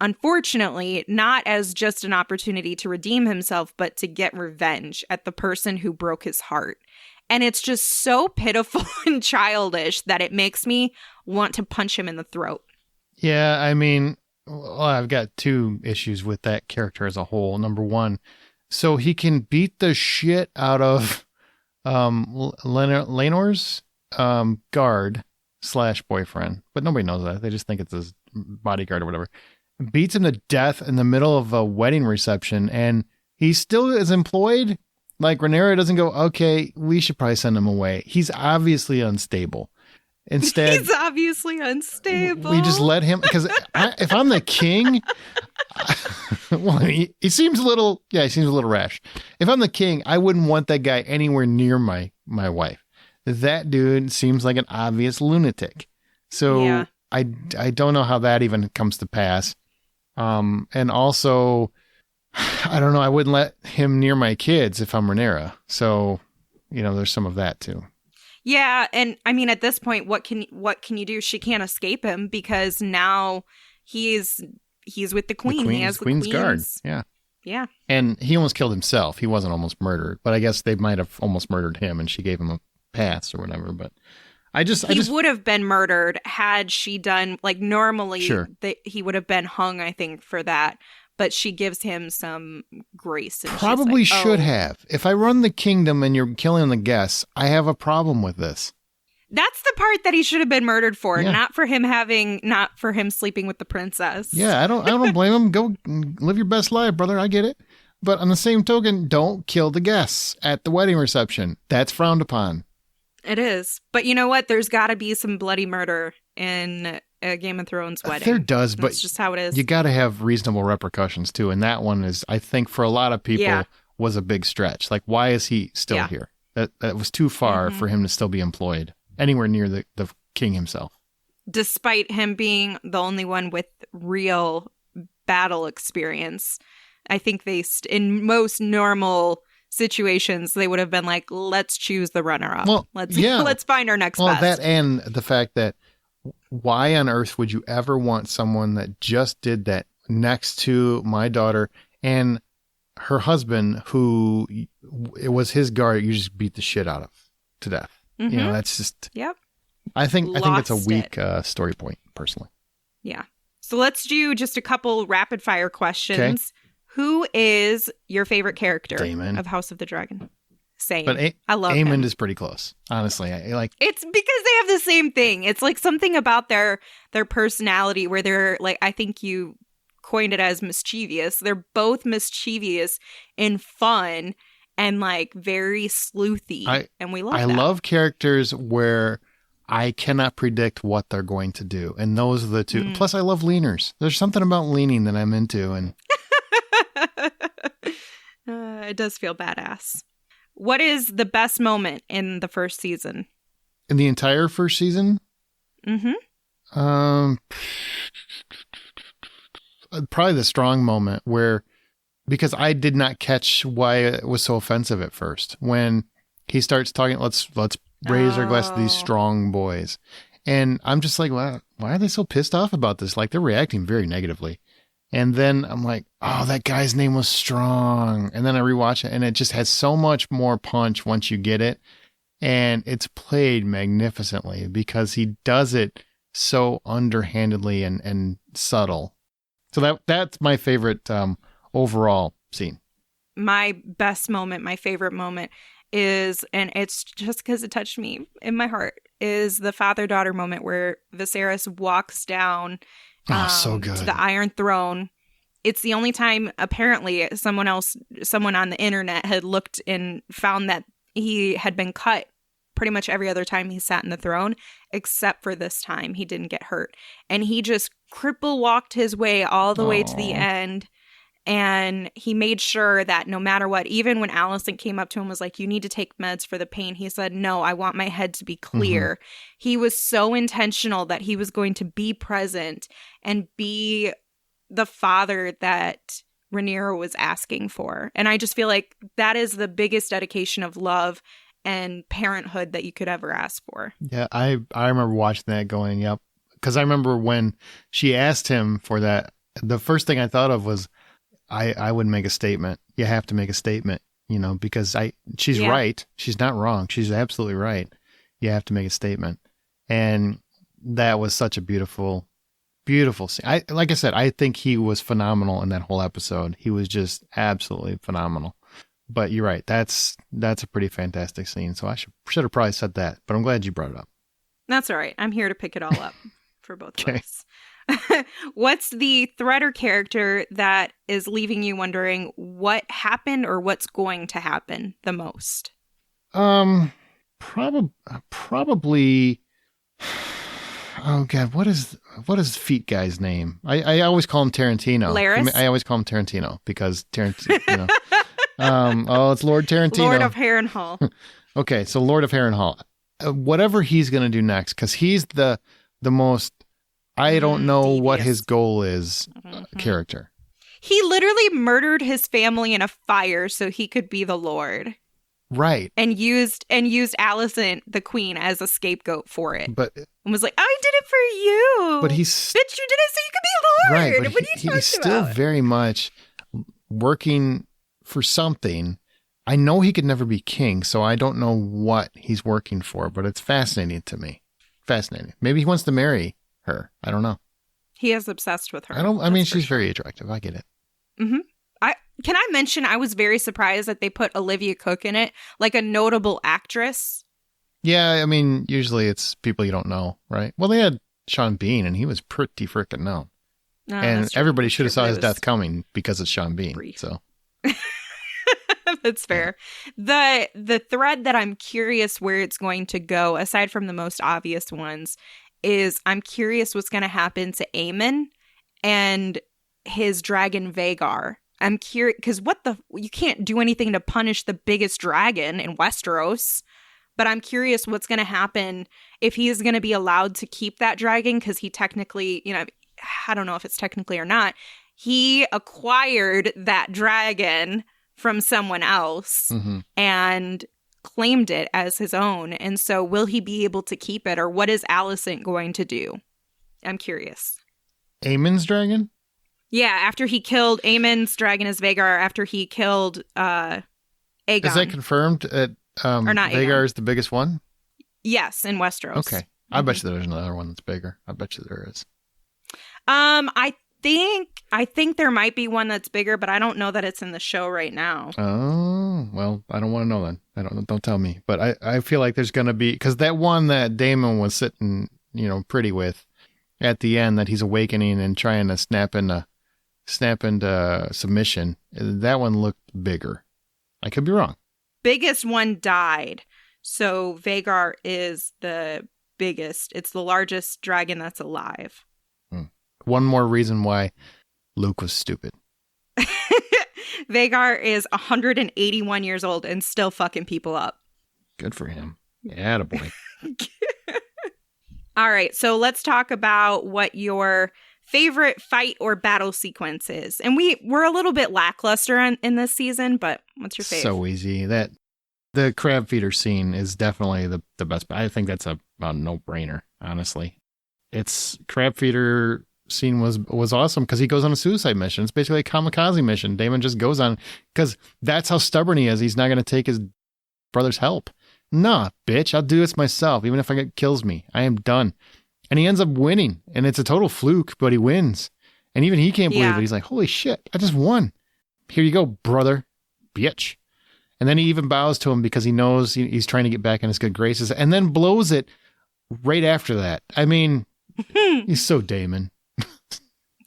unfortunately, not as just an opportunity to redeem himself, but to get revenge at the person who broke his heart. And it's just so pitiful and childish that it makes me want to punch him in the throat. Yeah, I mean, well, I've got two issues with that character as a whole. Number one, so he can beat the shit out of Laenor's guard / boyfriend, but nobody knows that. They just think it's his bodyguard or whatever. Beats him to death in the middle of a wedding reception, and he still is employed. Like, Rhaenyra doesn't go, okay, we should probably send him away. He's obviously unstable. Instead, he's obviously unstable. We just let him, because if I'm the king, well, he seems a little rash. If I'm the king, I wouldn't want that guy anywhere near my wife. That dude seems like an obvious lunatic. So yeah. I don't know how that even comes to pass. And also, I don't know, I wouldn't let him near my kids if I'm Rhaenyra. So, there's some of that too. Yeah, and I mean, at this point, what can you do? She can't escape him because now he's with the queen. He has the queen's guard. Yeah. And he almost killed himself. He wasn't almost murdered, but I guess they might have almost murdered him, and she gave him a pass or whatever. But he would have been murdered had she done like normally. Sure. He would have been hung, I think, for that. But she gives him some grace. And probably should have. If I run the kingdom and you're killing the guests, I have a problem with this. That's the part that he should have been murdered for, not for him sleeping with the princess. Yeah, I don't blame him. Go live your best life, brother. I get it. But on the same token, don't kill the guests at the wedding reception. That's frowned upon. It is. But you know what? There's got to be some bloody murder in a Game of Thrones wedding. There does, but that's just how it is. You got to have reasonable repercussions too, and that one is, I think, for a lot of people, was a big stretch. Like, why is he still here? That was too far for him to still be employed anywhere near the king himself. Despite him being the only one with real battle experience, I think in most normal situations, they would have been like, let's choose the runner-up. Well, let's find our next best. That and the fact that why on earth would you ever want someone that just did that next to my daughter and her husband, who it was his guard, you just beat the shit out of to death? Mm-hmm. That's just. Yep. I think it's a weak story point, personally. Yeah. So let's do just a couple rapid fire questions. Okay. Who is your favorite character Daemon. Of House of the Dragon? Same. But I love him. Aemond is pretty close, honestly. It's because they have the same thing. It's like something about their personality where they're like, I think you coined it as mischievous. They're both mischievous and fun and like very sleuthy. And we love that. I love characters where I cannot predict what they're going to do. And those are the two. Plus, I love leaners. There's something about leaning that I'm into. And it does feel badass. What is the best moment in the first season? In the entire first season? Mm-hmm. Probably the strong moment where, because I did not catch why it was so offensive at first when he starts talking. Let's raise our glass to these strong boys, and I'm just like, why are they so pissed off about this? Like they're reacting very negatively. And then I'm like, oh, that guy's name was Strong. And then I rewatch it, and it just has so much more punch once you get it. And it's played magnificently because he does it so underhandedly and subtle. So that's my favorite overall scene. My best moment, my favorite moment is, and it's just because it touched me in my heart, is the father-daughter moment where Viserys walks down so good. to the Iron Throne. It's the only time, apparently, someone on the internet had looked and found that he had been cut pretty much every other time he sat in the throne, except for this time. He didn't get hurt. And he just cripple walked his way all the way to the end. And he made sure that no matter what, even when Alicent came up to him and was like, you need to take meds for the pain, he said, no, I want my head to be clear. Mm-hmm. He was so intentional that he was going to be present and be the father that Rhaenyra was asking for. And I just feel like that is the biggest dedication of love and parenthood that you could ever ask for. Yeah, I remember watching that going, yep. Because I remember when she asked him for that, the first thing I thought of was, I would make a statement. You have to make a statement, because she's right. She's not wrong. She's absolutely right. You have to make a statement. And that was such a beautiful, beautiful scene. Like I said, I think he was phenomenal in that whole episode. He was just absolutely phenomenal. But you're right. That's a pretty fantastic scene. So I should have probably said that, but I'm glad you brought it up. That's all right. I'm here to pick it all up for both of us. What's the threat or character that is leaving you wondering what happened or what's going to happen the most? Probably. Oh God, what is Feet Guy's name? I always call him Tarantino. Laris? I always call him Tarantino because Tarantino. It's Lord Tarantino. Lord of Harrenhal. Okay, so Lord of Harrenhal. Whatever he's gonna do next, because he's the most. I don't know devious. What his goal is. Character. He literally murdered his family in a fire so he could be the Lord. Right. And used Alicent, the queen, as a scapegoat for it. But and was like, I did it for you. But bitch, you did it so you could be Lord. Right, but what are you talking he's still about? very much working for something. I know he could never be king, so I don't know what he's working for, but it's fascinating to me. Fascinating. Maybe he wants to marry her. I don't know. He is obsessed with her. I mean, she's very attractive. I get it. Mm-hmm. Can I mention I was very surprised that they put Olivia Cook in it, like a notable actress. Yeah, I mean, usually it's people you don't know, right? Well, they had Sean Bean, and he was pretty freaking known. No, and everybody should have saw his death coming because it's Sean Bean. Brief. So that's fair. The thread that I'm curious where it's going to go, aside from the most obvious ones, is I'm curious what's going to happen to Aemon and his dragon Vhagar. I'm curious because you can't do anything to punish the biggest dragon in Westeros. But I'm curious what's going to happen if he is going to be allowed to keep that dragon, because he technically, I don't know if it's technically or not. He acquired that dragon from someone else and claimed it as his own. And so will he be able to keep it, or what is Alicent going to do? I'm curious. Aemon's dragon? Yeah, after he killed Aemon's dragon is Vhagar, after he killed Aegon. Is that confirmed? Or not Vhagar Aegon. is the biggest one? Yes, in Westeros. Okay. I bet you there's another one that's bigger. I bet you there is. I think there might be one that's bigger, but I don't know that it's in the show right now. Oh, well, I don't want to know then. Don't tell me. But I feel like there's going to be, because that one that Daemon was sitting, pretty with at the end, that he's awakening and trying to snap into submission, that one looked bigger. I could be wrong. Biggest one died. So Vhagar is the biggest. It's the largest dragon that's alive. One more reason why Luke was stupid. Vhagar is 181 years old and still fucking people up. Good for him. Yeah, attaboy. All right, so let's talk about what your favorite fight or battle sequence is. And we're a little bit lackluster in this season, but what's your favorite? So easy. The crab feeder scene is definitely the best. I think that's a no-brainer, honestly. It's crab feeder scene was awesome because he goes on a suicide mission. It's basically a kamikaze mission. Daemon just goes on because that's how stubborn he is. He's not going to take his brother's help. Nah, bitch, I'll do this myself. Even if it kills me, I am done. And he ends up winning, and it's a total fluke, but he wins. And even he can't believe it. He's like, holy shit, I just won. Here you go, brother, bitch. And then he even bows to him because he knows he's trying to get back in his good graces, and then blows it right after that. I mean, he's so Daemon.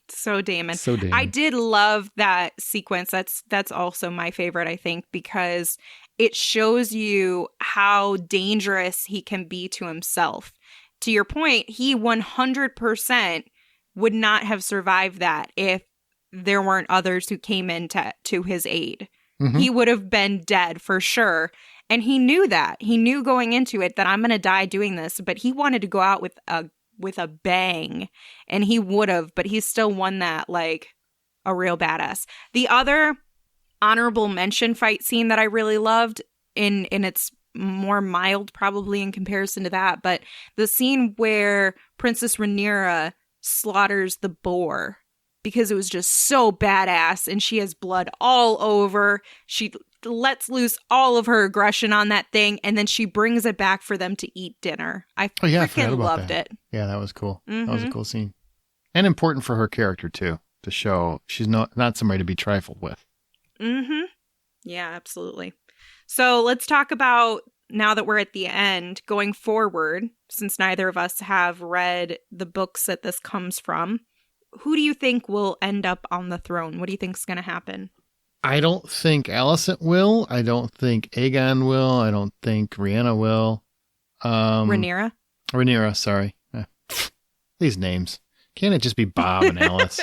So Daemon. So Daemon. I did love that sequence. That's also my favorite, I think, because it shows you how dangerous he can be to himself. To your point, he 100% would not have survived that if there weren't others who came in to his aid. Mm-hmm. He would have been dead for sure. And he knew that. He knew going into it that I'm going to die doing this, but he wanted to go out with a bang, and he would have, but he still won that like a real badass. The other honorable mention fight scene that I really loved, in its more mild probably in comparison to that, but the scene where Princess Rhaenyra slaughters the boar, because it was just so badass, and she has blood all over. She lets loose all of her aggression on that thing, and then she brings it back for them to eat dinner. I freaking loved it. Yeah, that was cool. Mm-hmm. That was a cool scene. And important for her character, too, to show she's not somebody to be trifled with. Mm-hmm. Yeah, absolutely. So let's talk about, now that we're at the end, going forward, since neither of us have read the books that this comes from, who do you think will end up on the throne? What do you think is going to happen? I don't think Alicent will. I don't think Aegon will. I don't think Rhaenyra will. Rhaenyra, sorry. These names. Can't it just be Bob and Alice?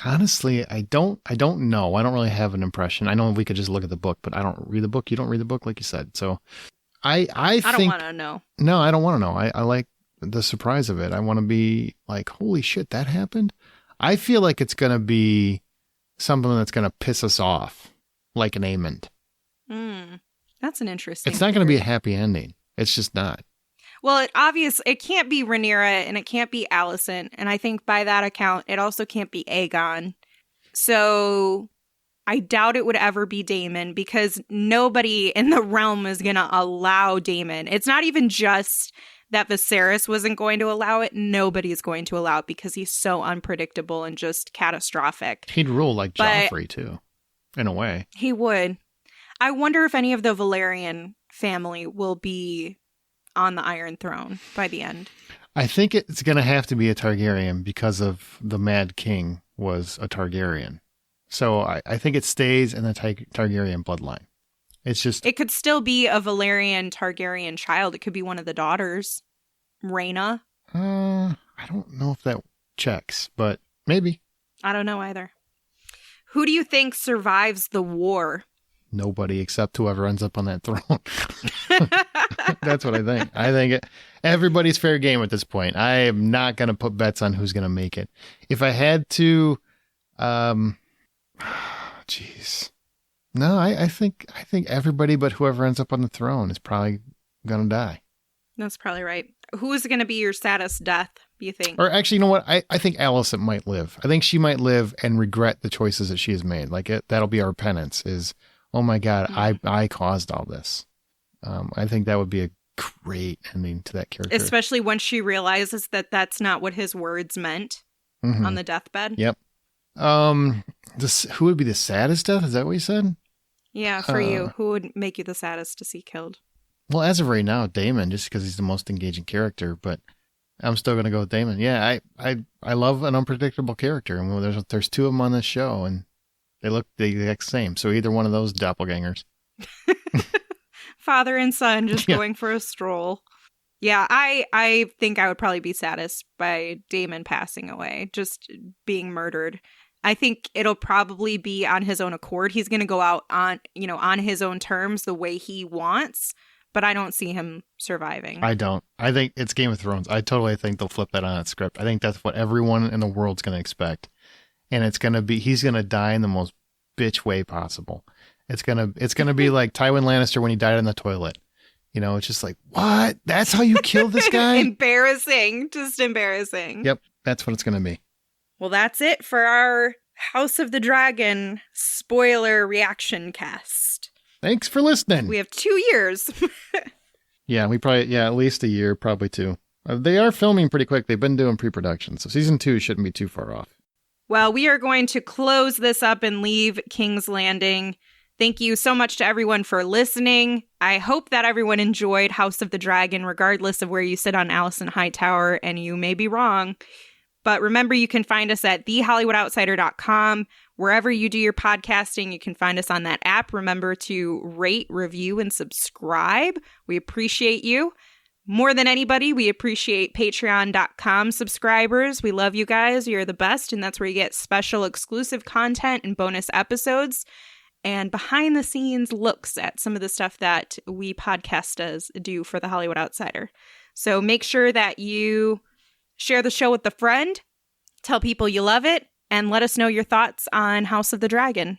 Honestly, I don't know. I don't really have an impression. I know we could just look at the book, but I don't read the book. You don't read the book, like you said. So I don't want to know. No, I don't want to know. I like the surprise of it. I want to be like, holy shit, that happened? I feel like it's going to be something that's going to piss us off, like an Aemond. That's an interesting It's not going to be a happy ending. It's just not. Well, it can't be Rhaenyra, and it can't be Alicent, and I think by that account, it also can't be Aegon. So I doubt it would ever be Daemon, because nobody in the realm is going to allow Daemon. It's not even just that Viserys wasn't going to allow it. Nobody's going to allow it because he's so unpredictable and just catastrophic. He'd rule like Joffrey, too, in a way. He would. I wonder if any of the Valyrian family will be on the Iron Throne by the end. I think it's going to have to be a Targaryen because of the Mad King was a Targaryen. So I think it stays in the Targaryen bloodline. It's just... It could still be a Valyrian Targaryen child. It could be one of the daughters. Rhaena. I don't know if that checks, but maybe. I don't know either. Who do you think survives the war? Nobody except whoever ends up on that throne. That's what I think. I think everybody's fair game at this point. I am not going to put bets on who's going to make it. If I had to, jeez. No, I think everybody but whoever ends up on the throne is probably going to die. That's probably right. Who is going to be your saddest death, do you think? Or actually, you know what? I think Alicent might live. I think she might live and regret the choices that she has made. Like that'll be our penance is, oh my God, I caused all this. I think that would be a great ending to that character. Especially when she realizes that that's not what his words meant on the deathbed. Yep. Who would be the saddest death? Is that what you said? Yeah, for you. Who would make you the saddest to see killed? Well, as of right now, Daemon, just because he's the most engaging character, but I'm still going to go with Daemon. Yeah, I love an unpredictable character, and there's two of them on this show, and they look the exact same. So either one of those doppelgangers. Father and son just going for a stroll. Yeah, I think I would probably be saddest by Daemon passing away, just being murdered. I think it'll probably be on his own accord. He's going to go out on his own terms the way he wants. but I don't see him surviving. I don't. I think it's Game of Thrones. I totally think they'll flip that on its script. I think that's what everyone in the world's going to expect. And it's going to be, he's going to die in the most bitch way possible. It's going to be like Tywin Lannister when he died in the toilet. You know, it's just like, what? That's how you kill this guy? Embarrassing. Just embarrassing. Yep. That's what it's going to be. Well, that's it for our House of the Dragon spoiler reaction cast. Thanks for listening. We have 2 years. Yeah, at least a year, probably 2. They are filming pretty quick. They've been doing pre-production, so season 2 shouldn't be too far off. Well, we are going to close this up and leave King's Landing. Thank you so much to everyone for listening. I hope that everyone enjoyed House of the Dragon, regardless of where you sit on Allison Hightower, and you may be wrong. But remember, you can find us at thehollywoodoutsiders.com. Wherever you do your podcasting, you can find us on that app. Remember to rate, review, and subscribe. We appreciate you. More than anybody, we appreciate patreon.com subscribers. We love you guys. You're the best, and that's where you get special exclusive content and bonus episodes and behind-the-scenes looks at some of the stuff that we podcasters do for the Hollywood Outsider. So make sure that you share the show with a friend, tell people you love it, and let us know your thoughts on House of the Dragon.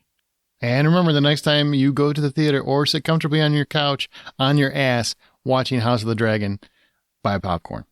And remember, the next time you go to the theater or sit comfortably on your couch, on your ass, watching House of the Dragon, buy popcorn.